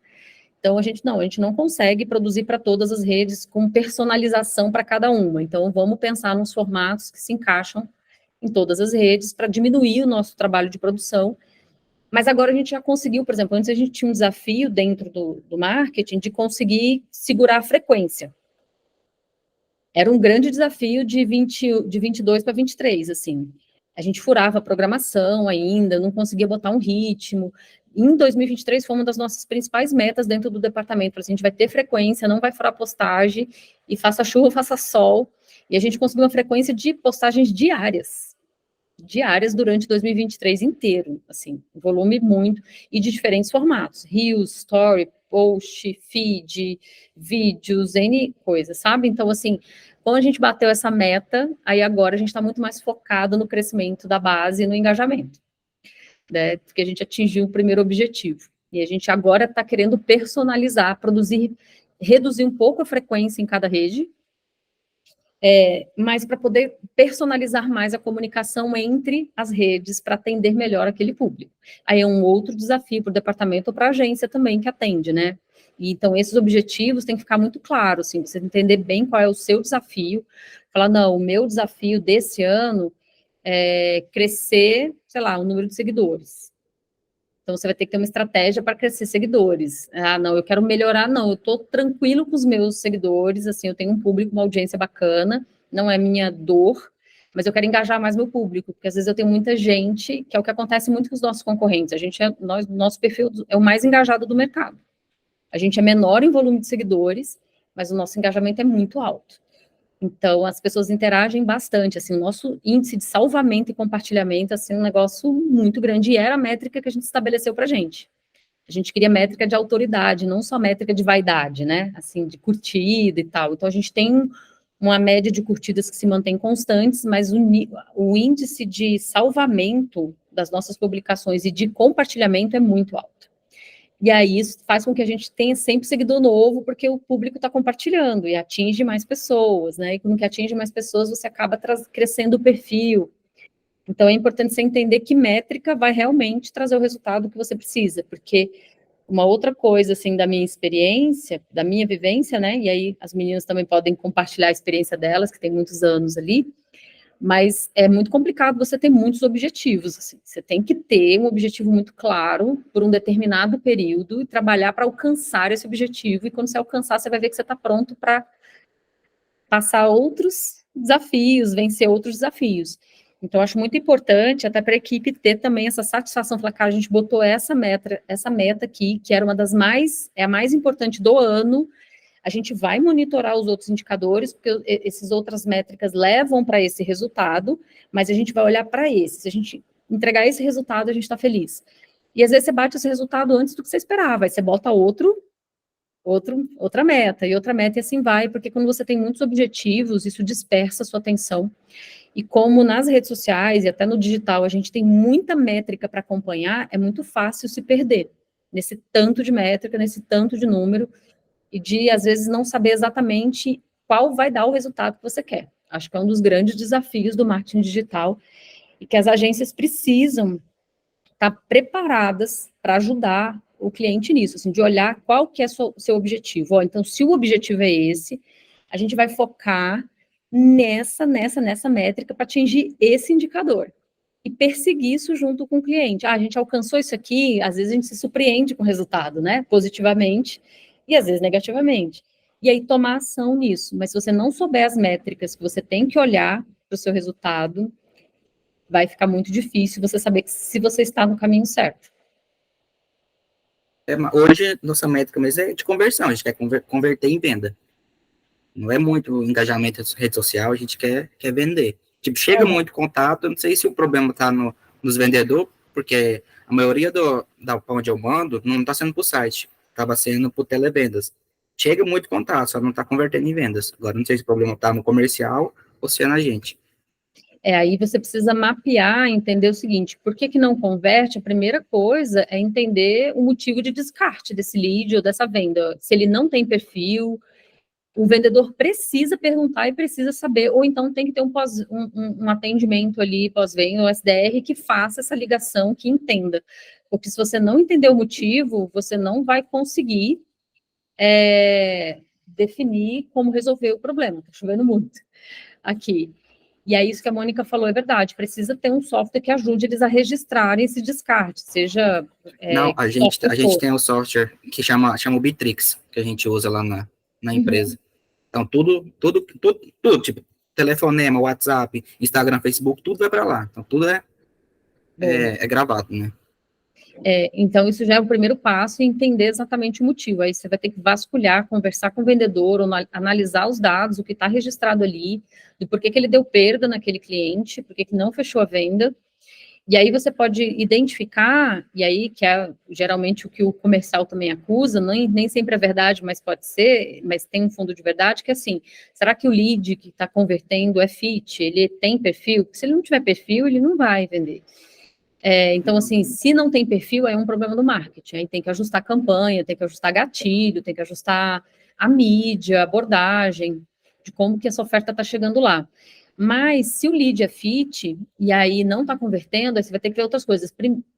Então, a gente não consegue produzir para todas as redes com personalização para cada uma. Então, vamos pensar nos formatos que se encaixam em todas as redes para diminuir o nosso trabalho de produção. Mas agora a gente já conseguiu, por exemplo, antes a gente tinha um desafio dentro do marketing de conseguir segurar a frequência. Era um grande desafio de 22 para 23, assim. A gente furava a programação ainda, não conseguia botar um ritmo. Em 2023 foi uma das nossas principais metas dentro do departamento. Assim, a gente vai ter frequência, não vai furar postagem, e faça chuva, faça sol. E a gente conseguiu uma frequência de postagens diárias durante 2023 inteiro, assim, volume muito, e de diferentes formatos, Reels, Story, Post, Feed, vídeos, N coisas, sabe? Então, assim, quando a gente bateu essa meta, aí agora a gente está muito mais focado no crescimento da base e no engajamento, né? Porque a gente atingiu o primeiro objetivo. E a gente agora está querendo personalizar, reduzir um pouco a frequência em cada rede, mas para poder personalizar mais a comunicação entre as redes, para atender melhor aquele público. Aí é um outro desafio para o departamento ou para a agência também que atende, né? E, então, esses objetivos têm que ficar muito claros, assim, você entender bem qual é o seu desafio, falar, não, o meu desafio desse ano é crescer, sei lá, o número de seguidores. Então, você vai ter que ter uma estratégia para crescer seguidores. Ah, não, eu quero melhorar, não, eu estou tranquilo com os meus seguidores, assim, eu tenho um público, uma audiência bacana, não é minha dor, mas eu quero engajar mais meu público, porque às vezes eu tenho muita gente, que é o que acontece muito com os nossos concorrentes, nosso perfil é o mais engajado do mercado. A gente é menor em volume de seguidores, mas o nosso engajamento é muito alto. Então, as pessoas interagem bastante, assim, o nosso índice de salvamento e compartilhamento, assim, é um negócio muito grande, e era a métrica que a gente estabeleceu para a gente. A gente queria métrica de autoridade, não só métrica de vaidade, né, assim, de curtida e tal. Então, a gente tem uma média de curtidas que se mantém constantes, mas o índice de salvamento das nossas publicações e de compartilhamento é muito alto. E aí isso faz com que a gente tenha sempre seguidor novo, porque o público está compartilhando e atinge mais pessoas, né? E com que atinge mais pessoas, você acaba crescendo o perfil. Então, é importante você entender que métrica vai realmente trazer o resultado que você precisa, porque uma outra coisa, assim, da minha experiência, da minha vivência, né, e aí as meninas também podem compartilhar a experiência delas, que tem muitos anos ali, mas é muito complicado você ter muitos objetivos, assim, você tem que ter um objetivo muito claro por um determinado período e trabalhar para alcançar esse objetivo, e quando você alcançar, você vai ver que você está pronto para passar outros desafios, vencer outros desafios. Então, acho muito importante, até para a equipe ter também essa satisfação, falar, cara, a gente botou essa meta aqui, que era uma das a mais importante do ano, a gente vai monitorar os outros indicadores, porque essas outras métricas levam para esse resultado, mas a gente vai olhar para esse. Se a gente entregar esse resultado, a gente está feliz. E às vezes você bate esse resultado antes do que você esperava, aí você bota outra meta, e assim vai, porque quando você tem muitos objetivos, isso dispersa a sua atenção. E como nas redes sociais e até no digital a gente tem muita métrica para acompanhar, é muito fácil se perder nesse tanto de métrica, nesse tanto de número, e de, às vezes, não saber exatamente qual vai dar o resultado que você quer. Acho que é um dos grandes desafios do marketing digital, e que as agências precisam estar preparadas para ajudar o cliente nisso, assim, de olhar qual que é o seu objetivo. Então, se o objetivo é esse, a gente vai focar nessa métrica para atingir esse indicador. E perseguir isso junto com o cliente. A gente alcançou isso aqui, às vezes a gente se surpreende com o resultado, né? Positivamente, e às vezes negativamente. E aí tomar ação nisso. Mas se você não souber as métricas que você tem que olhar para o seu resultado, vai ficar muito difícil você saber se você está no caminho certo. Hoje, nossa métrica mesmo é de conversão, a gente quer converter em venda. Não é muito engajamento em rede social, a gente quer vender. Tipo, chega muito contato, eu não sei se o problema está nos vendedores, porque a maioria da onde eu mando não está sendo por site, estava sendo por televendas. Chega muito contato, só não está convertendo em vendas. Agora, não sei se o problema está no comercial ou se é na gente. Aí você precisa mapear, entender o seguinte, por que não converte? A primeira coisa é entender o motivo de descarte desse lead ou dessa venda. Se ele não tem perfil, o vendedor precisa perguntar e precisa saber, ou então tem que ter um atendimento ali pós-venda, um SDR, que faça essa ligação, que entenda. Porque se você não entender o motivo, você não vai conseguir definir como resolver o problema. Está chovendo muito aqui. E é isso que a Mônica falou, é verdade. Precisa ter um software que ajude eles a registrarem esse descarte, seja... Não, a gente tem um software que chama o Bitrix, que a gente usa lá na empresa. Então, tudo, tipo, telefonema, WhatsApp, Instagram, Facebook, tudo vai para lá. Então, tudo é gravado, né? Então, isso já é o primeiro passo, entender exatamente o motivo. Aí você vai ter que vasculhar, conversar com o vendedor, ou analisar os dados, o que está registrado ali, do porquê que ele deu perda naquele cliente, porquê que não fechou a venda. E aí você pode identificar, e aí que é geralmente o que o comercial também acusa, nem sempre é verdade, mas pode ser, mas tem um fundo de verdade, que é assim, será que o lead que está convertendo é fit, ele tem perfil? Se ele não tiver perfil, ele não vai vender. Então, assim, se não tem perfil, é um problema do marketing, aí tem que ajustar a campanha, tem que ajustar gatilho, tem que ajustar a mídia, a abordagem, de como que essa oferta está chegando lá. Mas, se o lead é fit, e aí não está convertendo, aí você vai ter que ver outras coisas.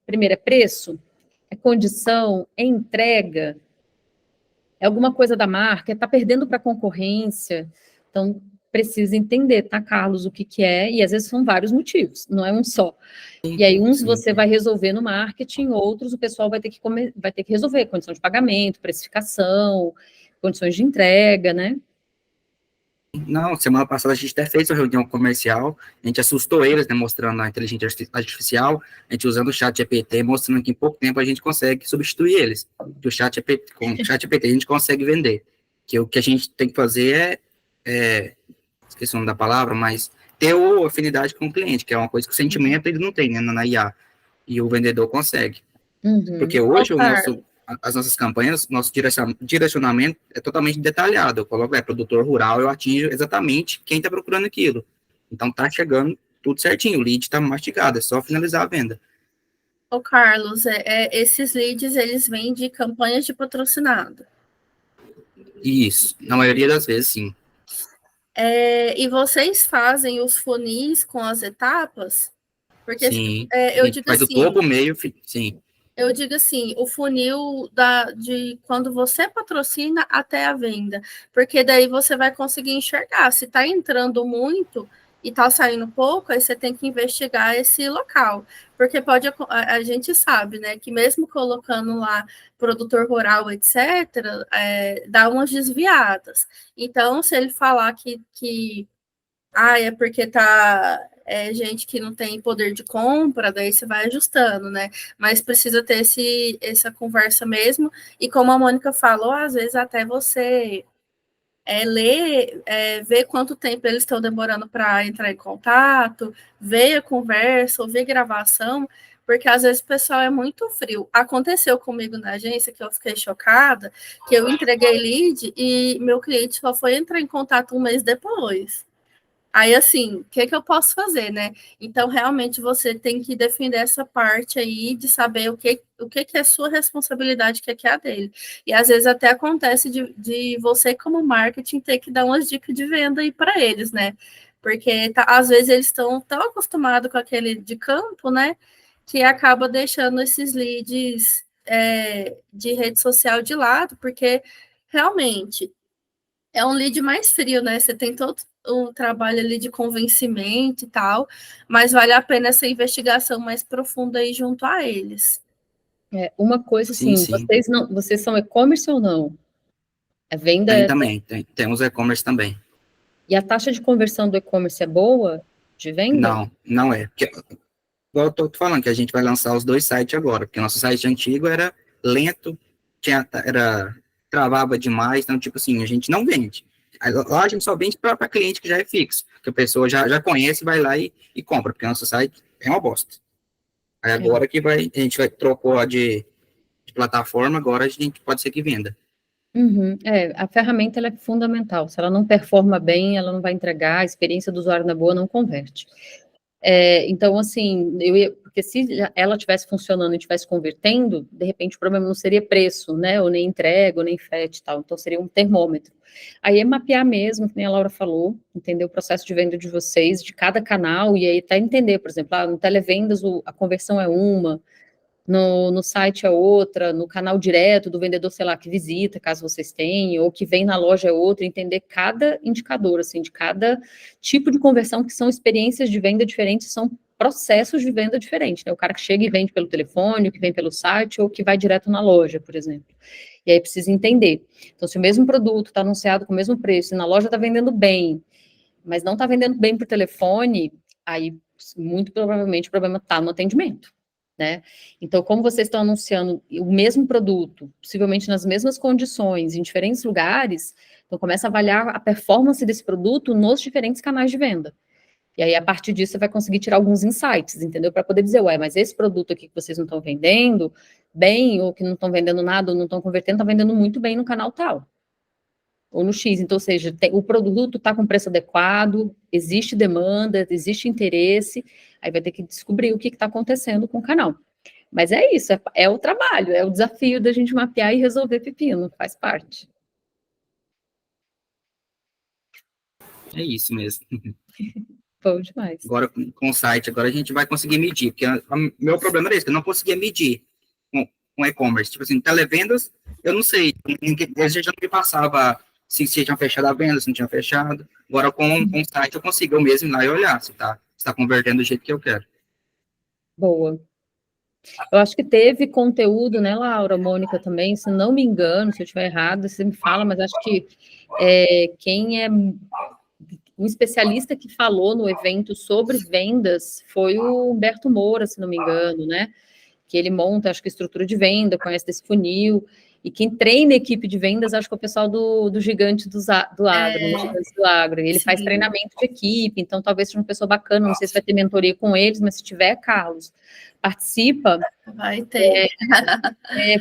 Primeiro, é preço, é condição, é entrega, é alguma coisa da marca, está perdendo para a concorrência. Então, precisa entender, tá, Carlos, o que é, e às vezes são vários motivos, não é um só. E aí, uns você vai resolver no marketing, outros o pessoal vai ter que resolver, condição de pagamento, precificação, condições de entrega, né? Não, semana passada a gente até fez uma reunião comercial, a gente assustou eles, né, mostrando a inteligência artificial, a gente usando o chat GPT, mostrando que em pouco tempo a gente consegue substituir eles. Que com o chat GPT a gente consegue vender. Que o que a gente tem que fazer esqueci o nome da palavra, mas ter afinidade com o cliente, que é uma coisa que o sentimento ele não tem, né, na IA, e o vendedor consegue. Porque hoje as nossas campanhas, nosso direcionamento é totalmente detalhado. Eu coloco, produtor rural, eu atingo exatamente quem está procurando aquilo. Então, tá chegando tudo certinho, o lead está mastigado, é só finalizar a venda. Ô, Carlos, esses leads, eles vêm de campanhas de patrocinado. Isso, na maioria das vezes, sim. E vocês fazem os funis com as etapas? Porque sim, eu digo faz assim... o topo, o meio, sim. Eu digo assim, o funil de quando você patrocina até a venda, porque daí você vai conseguir enxergar. Se está entrando muito e está saindo pouco, aí você tem que investigar esse local. Porque a gente sabe, né, que mesmo colocando lá produtor rural, etc., dá umas desviadas. Então, se ele falar que é porque tá gente que não tem poder de compra, daí você vai ajustando, né? Mas precisa ter essa conversa mesmo. E como a Mônica falou, às vezes até você ler, ver quanto tempo eles estão demorando para entrar em contato, ver a conversa, ouvir a gravação, porque às vezes o pessoal é muito frio. Aconteceu comigo na agência que eu fiquei chocada, que eu entreguei lead e meu cliente só foi entrar em contato um mês depois. Aí, assim, o que eu posso fazer, né? Então, realmente, você tem que defender essa parte aí de saber o que é sua responsabilidade, o que é a dele. E, às vezes, até acontece de você, como marketing, ter que dar umas dicas de venda aí para eles, né? Porque, às vezes, eles estão tão acostumados com aquele de campo, né? Que acaba deixando esses leads de rede social de lado, porque, realmente, é um lead mais frio, né? Você tem todo o trabalho ali de convencimento e tal, mas vale a pena essa investigação mais profunda aí junto a eles. Uma coisa Sim, assim, sim. vocês são e-commerce ou não? A venda Também, temos e-commerce também. E a taxa de conversão do e-commerce é boa de venda? Não, não é. Porque, igual eu tô falando, que a gente vai lançar os 2 sites agora, porque nosso site antigo era lento, travava demais, então, tipo assim, a gente não vende. Lá a gente só vende para cliente que já é fixo, que a pessoa já conhece, vai lá e compra, porque nosso site é uma bosta. Aí agora que a gente trocou de plataforma, agora a gente pode ser que venda. Uhum. A ferramenta ela é fundamental. Se ela não performa bem, ela não vai entregar, a experiência do usuário não é boa, não converte. Então, assim, porque se ela estivesse funcionando e estivesse convertendo, de repente o problema não seria preço, né? Ou nem entrega, ou nem frete e tal. Então, seria um termômetro. Aí é mapear mesmo, que nem a Laura falou, entender o processo de venda de vocês, de cada canal, e aí até entender, por exemplo, no televendas a conversão é uma, no site é outra, no canal direto do vendedor, sei lá, que visita, caso vocês tenham, ou que vem na loja é outra, entender cada indicador, assim, de cada tipo de conversão, que são experiências de venda diferentes, são processos de venda diferentes, né? O cara que chega e vende pelo telefone, o que vem pelo site, ou que vai direto na loja, por exemplo. E aí precisa entender. Então, se o mesmo produto está anunciado com o mesmo preço, e na loja está vendendo bem, mas não está vendendo bem por telefone, aí, muito provavelmente, o problema está no atendimento. Né? Então, como vocês estão anunciando o mesmo produto, possivelmente nas mesmas condições, em diferentes lugares, então começa a avaliar a performance desse produto nos diferentes canais de venda. E aí, a partir disso, você vai conseguir tirar alguns insights, entendeu? Para poder dizer, mas esse produto aqui que vocês não estão vendendo bem, ou que não estão vendendo nada, ou não estão convertendo, está vendendo muito bem no canal tal. Ou no X, então, ou seja, o produto está com preço adequado, existe demanda, existe interesse, aí vai ter que descobrir o que está acontecendo com o canal. Mas é isso, é o trabalho, é o desafio da gente mapear e resolver pepino, faz parte. É isso mesmo. Bom demais. Agora, com o site, agora a gente vai conseguir medir, porque o meu problema era esse, que eu não conseguia medir com e-commerce. Tipo assim, televendas, eu não sei, a gente já não me passava se tinham fechado a venda, se não tinha fechado. Agora, com o site, eu consigo eu mesmo ir lá e olhar se tá convertendo do jeito que eu quero. Boa. Eu acho que teve conteúdo, né, Laura, Mônica também, se não me engano, se eu estiver errado, você me fala, mas acho que quem é um especialista que falou no evento sobre vendas foi o Humberto Moura, se não me engano, né? Que ele monta, acho que estrutura de venda, conhece desse funil, e quem treina a equipe de vendas, acho que é o pessoal do Gigante do Agro, né, Gigantes do Agro, e ele faz treinamento de equipe, então talvez seja uma pessoa bacana, não sei se vai ter mentoria com eles, mas se tiver, Carlos, participa. Vai ter.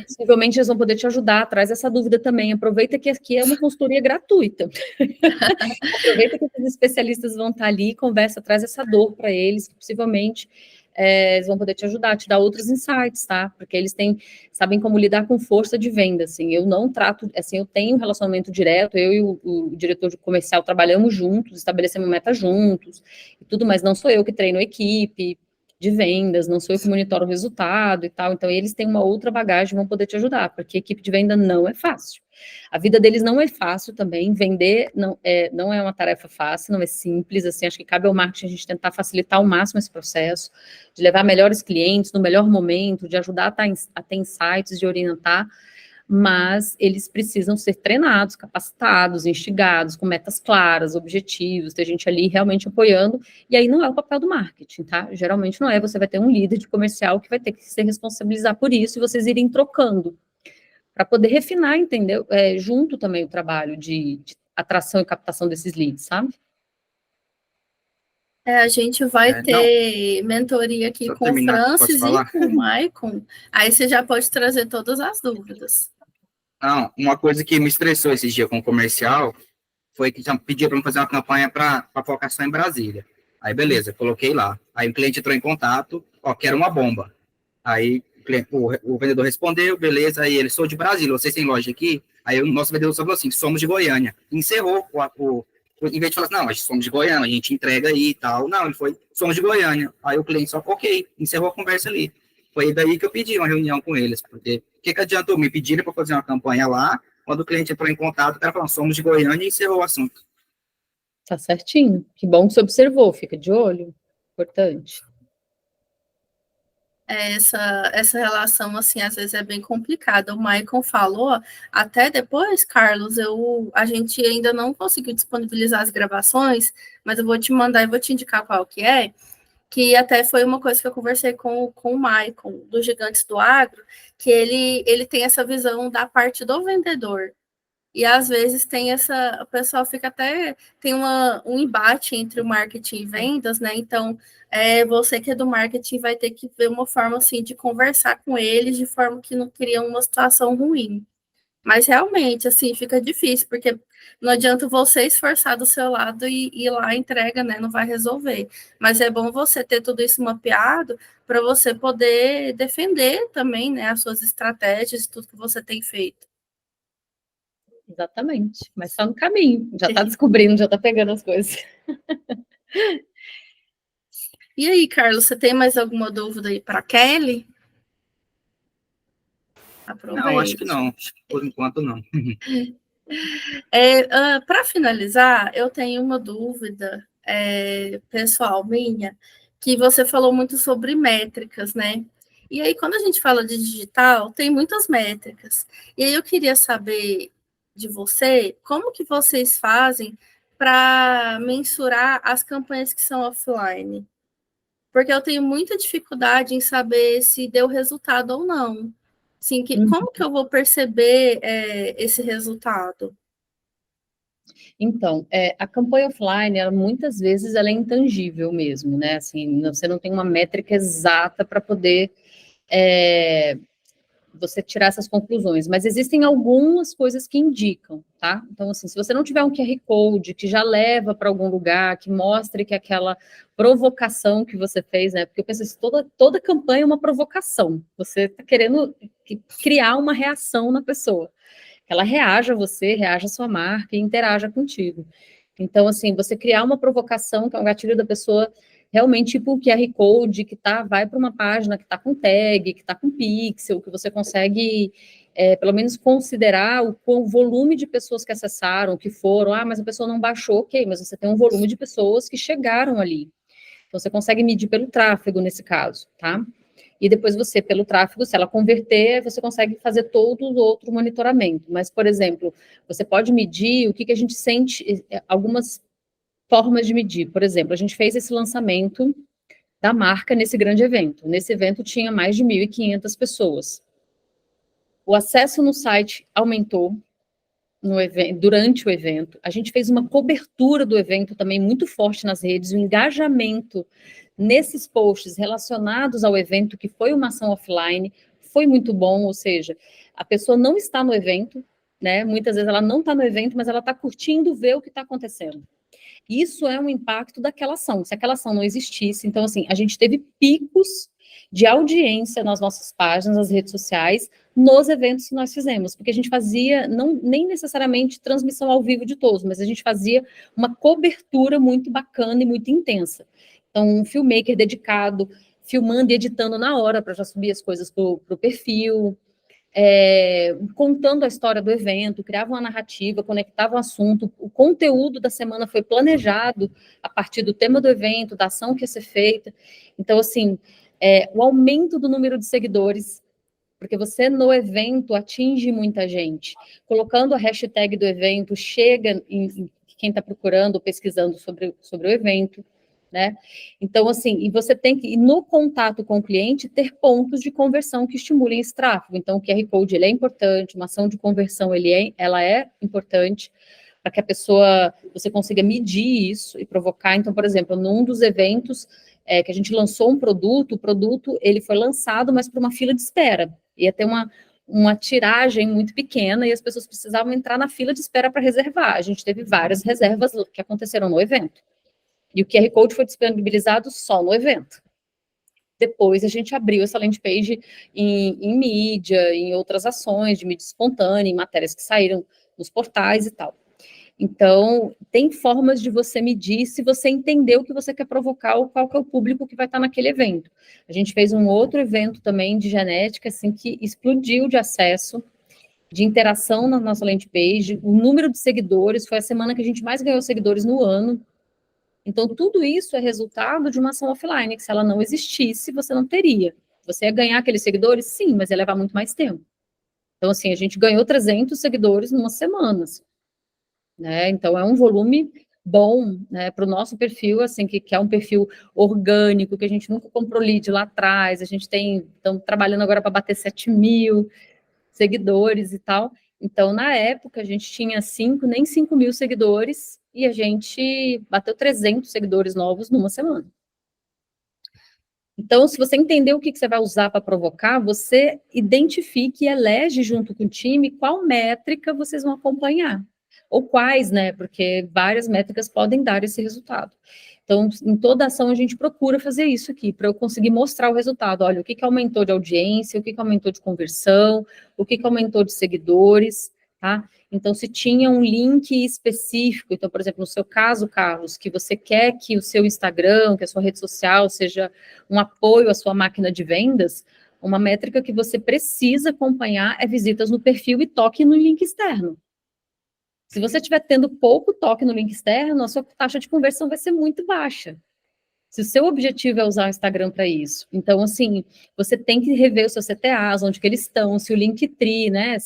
Possivelmente eles vão poder te ajudar, traz essa dúvida também, aproveita que aqui é uma consultoria gratuita, aproveita que os especialistas vão estar ali, conversa, traz essa dor para eles, que possivelmente eles vão poder te ajudar, te dar outros insights, tá? Porque eles sabem como lidar com força de venda, assim, eu não trato, assim, eu tenho um relacionamento direto, eu e o diretor de comercial trabalhamos juntos, estabelecemos meta juntos, e tudo, mas não sou eu que treino a equipe de vendas, não sou eu que monitoro o resultado e tal, então eles têm uma outra bagagem, vão poder te ajudar, porque a equipe de venda não é fácil. A vida deles não é fácil também, vender não é uma tarefa fácil, não é simples, assim, acho que cabe ao marketing a gente tentar facilitar ao máximo esse processo, de levar melhores clientes no melhor momento, de ajudar a ter insights, de orientar, mas eles precisam ser treinados, capacitados, instigados, com metas claras, objetivos, ter gente ali realmente apoiando, e aí não é o papel do marketing, tá? Geralmente não é, você vai ter um líder de comercial que vai ter que se responsabilizar por isso, e vocês irem trocando, para poder refinar, entendeu? Junto também o trabalho de atração e captação desses leads, sabe? A gente vai ter mentoria aqui com o Francis e com o Maicon, aí você já pode trazer todas as dúvidas. Não, uma coisa que me estressou esses dias com o comercial foi que pediu para eu fazer uma campanha para focar só em Brasília. Aí, beleza, coloquei lá. Aí o cliente entrou em contato, quero uma bomba. Aí o vendedor respondeu, beleza, aí ele, sou de Brasília, vocês têm loja aqui? Aí o nosso vendedor falou assim, somos de Goiânia. Encerrou em vez de falar assim, não, nós somos de Goiânia, a gente entrega aí e tal. Não, ele foi, somos de Goiânia. Aí o cliente só, ok, encerrou a conversa ali. Foi daí que eu pedi uma reunião com eles, porque o que adiantou me pedirem para fazer uma campanha lá, quando o cliente entrou em contato, o cara falou, somos de Goiânia e encerrou o assunto. Tá certinho. Que bom que você observou, fica de olho. Importante. Essa relação, assim, às vezes é bem complicada. O Maicon falou, até depois, Carlos, a gente ainda não conseguiu disponibilizar as gravações, mas eu vou te mandar e vou te indicar qual que até foi uma coisa que eu conversei com o Maicon, do Gigantes do Agro, que ele tem essa visão da parte do vendedor. E às vezes o pessoal fica tem um embate entre o marketing e vendas, né? Então, você que é do marketing vai ter que ver uma forma assim de conversar com eles de forma que não cria uma situação ruim. Mas realmente, assim, fica difícil, porque não adianta você esforçar do seu lado e ir lá entrega, né? Não vai resolver. Mas é bom você ter tudo isso mapeado para você poder defender também, né, as suas estratégias, tudo que você tem feito. Exatamente, mas está no caminho, já está descobrindo, já está pegando as coisas. E aí, Carlos, você tem mais alguma dúvida aí para a Kelly? Aproveite. Não, acho que não, por enquanto não. Para finalizar, eu tenho uma dúvida pessoal minha, que você falou muito sobre métricas, né? E aí, quando a gente fala de digital, tem muitas métricas. E aí eu queria saber de você, como que vocês fazem para mensurar as campanhas que são offline? Porque eu tenho muita dificuldade em saber se deu resultado ou não. Assim, como que eu vou perceber esse resultado? Então, a campanha offline, muitas vezes, ela é intangível mesmo, né? Assim, você não tem uma métrica exata para poder você tirar essas conclusões, mas existem algumas coisas que indicam, tá? Então, assim, se você não tiver um QR Code que já leva para algum lugar, que mostre que aquela provocação que você fez, né? Porque eu penso assim, toda campanha é uma provocação. Você está querendo criar uma reação na pessoa. Ela reaja a você, reaja a sua marca e interaja contigo. Então, assim, você criar uma provocação, que é um gatilho da pessoa, realmente, tipo o QR Code, que vai para uma página que está com tag, que está com pixel, que você consegue, pelo menos, considerar o volume de pessoas que acessaram, que foram, mas a pessoa não baixou, ok, mas você tem um volume de pessoas que chegaram ali. Então, você consegue medir pelo tráfego, nesse caso, tá? E depois você, pelo tráfego, se ela converter, você consegue fazer todo o outro monitoramento. Mas, por exemplo, você pode medir o que a gente sente, algumas formas de medir. Por exemplo, a gente fez esse lançamento da marca nesse grande evento. Nesse evento tinha mais de 1.500 pessoas. O acesso no site aumentou durante o evento. A gente fez uma cobertura do evento também muito forte nas redes, o engajamento nesses posts relacionados ao evento, que foi uma ação offline, foi muito bom, ou seja, a pessoa não está no evento, né? Muitas vezes ela não está no evento, mas ela está curtindo ver o que está acontecendo. Isso é um impacto daquela ação. Se aquela ação não existisse, então, assim, a gente teve picos de audiência nas nossas páginas, nas redes sociais, nos eventos que nós fizemos, porque a gente fazia, nem necessariamente transmissão ao vivo de todos, mas a gente fazia uma cobertura muito bacana e muito intensa. Então, um filmmaker dedicado filmando e editando na hora para já subir as coisas para o perfil, contando a história do evento, criava uma narrativa, conectava o assunto, o conteúdo da semana foi planejado a partir do tema do evento, da ação que ia ser feita. Então, assim, o aumento do número de seguidores, porque você no evento atinge muita gente. Colocando a hashtag do evento, chega em quem está procurando, pesquisando sobre o evento, né? Então, assim, e você tem que, no contato com o cliente, ter pontos de conversão que estimulem esse tráfego. Então, o QR Code, ele é importante, uma ação de conversão, ela é importante para que a pessoa, você consiga medir isso e provocar. Então, por exemplo, num dos eventos que a gente lançou um produto, o produto, ele foi lançado, mas para uma fila de espera. Ia ter uma tiragem muito pequena e as pessoas precisavam entrar na fila de espera para reservar. A gente teve várias reservas que aconteceram no evento. E o QR Code foi disponibilizado só no evento. Depois a gente abriu essa landing page em mídia, em outras ações de mídia espontânea, em matérias que saíram nos portais e tal. Então, tem formas de você medir se você entender o que você quer provocar ou qual que é o público que vai estar naquele evento. A gente fez um outro evento também de genética, assim, que explodiu de acesso, de interação na nossa landing page, o número de seguidores, foi a semana que a gente mais ganhou seguidores no ano. Então, tudo isso é resultado de uma ação offline, que se ela não existisse, você não teria. Você ia ganhar aqueles seguidores? Sim, mas ia levar muito mais tempo. Então, assim, a gente ganhou 300 seguidores em umas semanas, né? Então, é um volume bom, né, para o nosso perfil, assim, que é um perfil orgânico, que a gente nunca comprou lead lá atrás, estamos trabalhando agora para bater 7.000 seguidores e tal. Então, na época, a gente tinha nem 5.000 seguidores, e a gente bateu 300 seguidores novos numa semana. Então, se você entender o que você vai usar para provocar, você identifique e elege junto com o time qual métrica vocês vão acompanhar. Ou quais, né? Porque várias métricas podem dar esse resultado. Então, em toda ação, a gente procura fazer isso aqui, para eu conseguir mostrar o resultado. Olha, o que aumentou de audiência, o que aumentou de conversão, o que aumentou de seguidores, tá? Então, se tinha um link específico, então, por exemplo, no seu caso, Carlos, que você quer que o seu Instagram, que a sua rede social seja um apoio à sua máquina de vendas, uma métrica que você precisa acompanhar é visitas no perfil e toque no link externo. Se você estiver tendo pouco toque no link externo, a sua taxa de conversão vai ser muito baixa. Se o seu objetivo é usar o Instagram para isso. Então, assim, você tem que rever os seus CTAs, onde que eles estão, se o Linktree, né,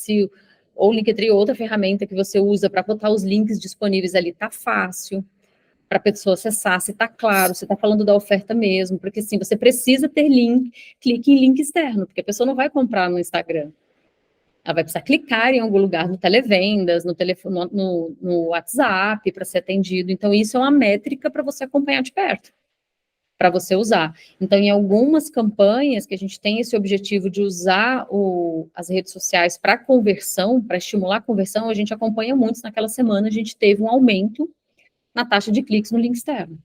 ou o Linktree, outra ferramenta que você usa para botar os links disponíveis ali, tá fácil para a pessoa acessar, se tá claro, se tá falando da oferta mesmo, porque, assim, você precisa ter clique em link externo, porque a pessoa não vai comprar no Instagram. Ela vai precisar clicar em algum lugar no televendas, no telefone, no WhatsApp para ser atendido. Então, isso é uma métrica para você acompanhar de perto, para você usar. Então, em algumas campanhas que a gente tem esse objetivo de usar as redes sociais para conversão, para estimular a conversão, a gente acompanha muitos. Naquela semana, a gente teve um aumento na taxa de cliques no link externo.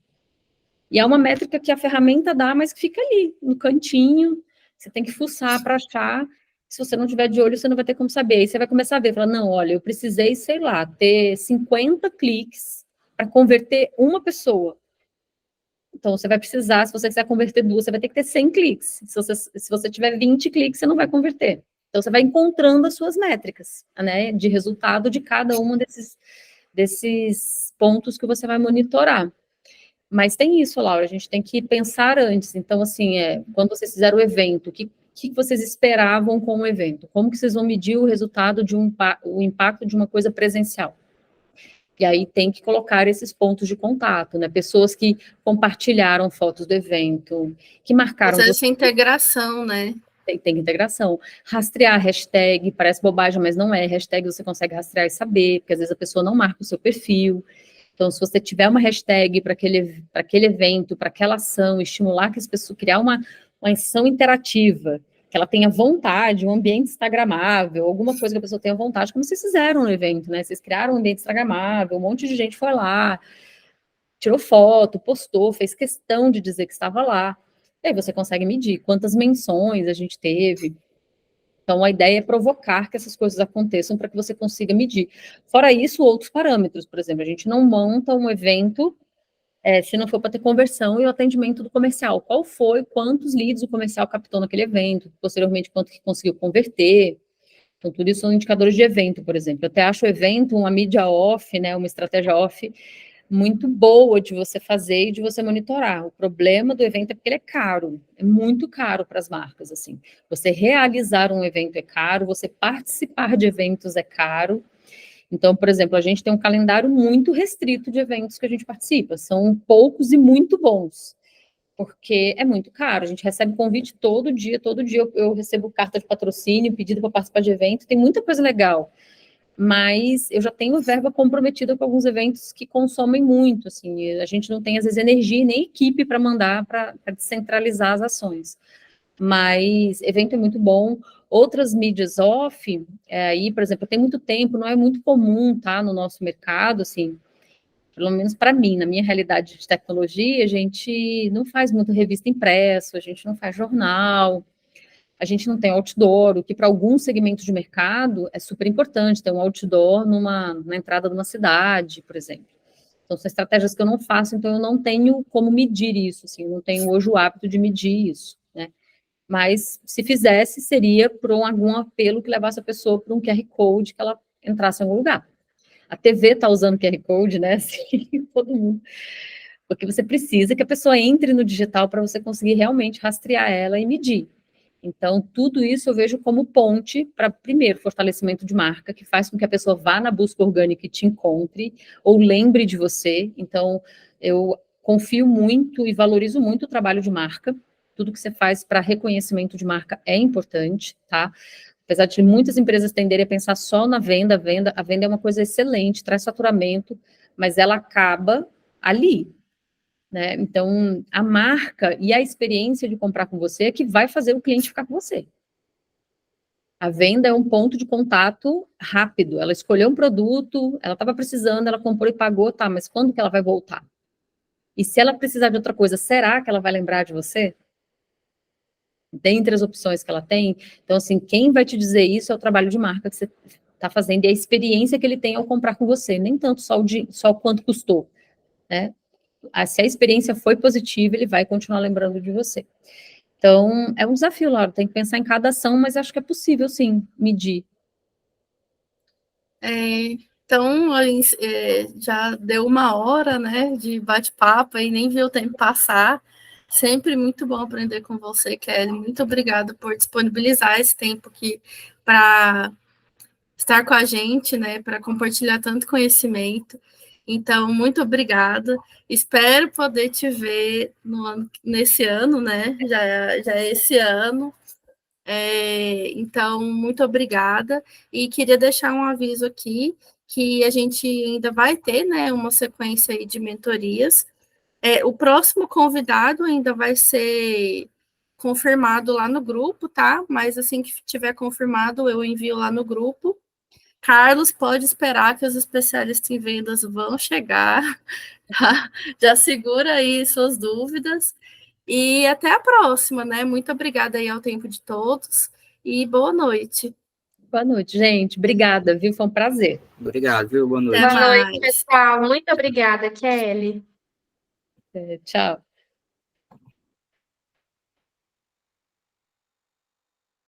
E é uma métrica que a ferramenta dá, mas que fica ali, no cantinho, você tem que fuçar para achar. Se você não tiver de olho, você não vai ter como saber. Aí você vai começar a ver, falar, não, olha, eu precisei, sei lá, ter 50 cliques para converter uma pessoa. Então, você vai precisar, se você quiser converter duas, você vai ter que ter 100 cliques. Se você tiver 20 cliques, você não vai converter. Então, você vai encontrando as suas métricas, né, de resultado de cada um desses pontos que você vai monitorar. Mas tem isso, Laura, a gente tem que pensar antes. Então, assim, quando vocês fizeram o evento, o que vocês esperavam com o evento? Como que vocês vão medir o resultado o impacto de uma coisa presencial? E aí tem que colocar esses pontos de contato, né? Pessoas que compartilharam fotos do evento, que marcaram... Fazer essa integração, né? Tem integração. Rastrear hashtag, parece bobagem, mas não é. Hashtag você consegue rastrear e saber, porque às vezes a pessoa não marca o seu perfil. Então, se você tiver uma hashtag para aquele evento, para aquela ação, estimular que as pessoas, criar uma ação interativa, que ela tenha vontade, um ambiente instagramável, alguma coisa que a pessoa tenha vontade, como vocês fizeram no evento, né? Vocês criaram um ambiente instagramável, um monte de gente foi lá, tirou foto, postou, fez questão de dizer que estava lá. E aí você consegue medir quantas menções a gente teve. Então, a ideia é provocar que essas coisas aconteçam para que você consiga medir. Fora isso, outros parâmetros, por exemplo, a gente não monta um evento se não for para ter conversão e o atendimento do comercial. Qual foi, quantos leads o comercial captou naquele evento, posteriormente quanto que conseguiu converter. Então, tudo isso são indicadores de evento, por exemplo. Eu até acho o evento uma mídia off, né, uma estratégia off, muito boa de você fazer e de você monitorar. O problema do evento é porque ele é caro, é muito caro para as marcas, assim. Você realizar um evento é caro, você participar de eventos é caro. Então, por exemplo, a gente tem um calendário muito restrito de eventos que a gente participa, são poucos e muito bons, porque é muito caro, a gente recebe convite todo dia eu recebo carta de patrocínio, pedido para participar de evento, tem muita coisa legal, mas eu já tenho verba comprometida com alguns eventos que consomem muito, assim, a gente não tem, às vezes, energia nem equipe para mandar, para descentralizar as ações. Mas evento é muito bom. Outras mídias off, aí, por exemplo, tem muito tempo, não é muito comum, tá, no nosso mercado, assim, pelo menos para mim, na minha realidade de tecnologia, a gente não faz muito revista impressa, a gente não faz jornal, a gente não tem outdoor, o que para alguns segmentos de mercado é super importante, ter um outdoor na entrada de uma cidade, por exemplo. Então, são estratégias que eu não faço, então eu não tenho como medir isso, assim, eu não tenho hoje o hábito de medir isso, né? Mas, se fizesse, seria por algum apelo que levasse a pessoa para um QR Code, que ela entrasse em algum lugar. A TV está usando QR Code, né? Assim, todo mundo. Porque você precisa que a pessoa entre no digital para você conseguir realmente rastrear ela e medir. Então, tudo isso eu vejo como ponte para, primeiro, fortalecimento de marca, que faz com que a pessoa vá na busca orgânica e te encontre, ou lembre de você. Então, eu confio muito e valorizo muito o trabalho de marca. Tudo que você faz para reconhecimento de marca é importante, tá? Apesar de muitas empresas tenderem a pensar só na venda, a venda é uma coisa excelente, traz faturamento, mas ela acaba ali, né? Então, a marca e a experiência de comprar com você é que vai fazer o cliente ficar com você. A venda é um ponto de contato rápido. Ela escolheu um produto, ela estava precisando, ela comprou e pagou, tá, mas quando que ela vai voltar? E se ela precisar de outra coisa, será que ela vai lembrar de você? Dentre as opções que ela tem. Então, assim, quem vai te dizer isso é o trabalho de marca que você está fazendo e a experiência que ele tem ao comprar com você, nem tanto só o quanto custou, né? Se a experiência foi positiva, ele vai continuar lembrando de você. Então, é um desafio, Laura, tem que pensar em cada ação, mas acho que é possível, sim, medir. Então, já deu 1 hora, né, de bate-papo e nem viu o tempo passar. Sempre muito bom aprender com você, Kelly. Muito obrigada por disponibilizar esse tempo aqui para estar com a gente, né, para compartilhar tanto conhecimento. Então, muito obrigada. Espero poder te ver nesse ano, né? Já é esse ano. Então, muito obrigada. E queria deixar um aviso aqui que a gente ainda vai ter, né, uma sequência aí de mentorias. O próximo convidado ainda vai ser confirmado lá no grupo, tá? Mas assim que tiver confirmado, eu envio lá no grupo. Carlos, pode esperar que os especialistas em vendas vão chegar, tá? Já segura aí suas dúvidas. E até a próxima, né? Muito obrigada aí ao tempo de todos e boa noite. Boa noite, gente. Obrigada, viu? Foi um prazer. Obrigado, viu? Boa noite. Até Boa noite, mais. pessoal. Muito obrigada, Kelly. Tchau.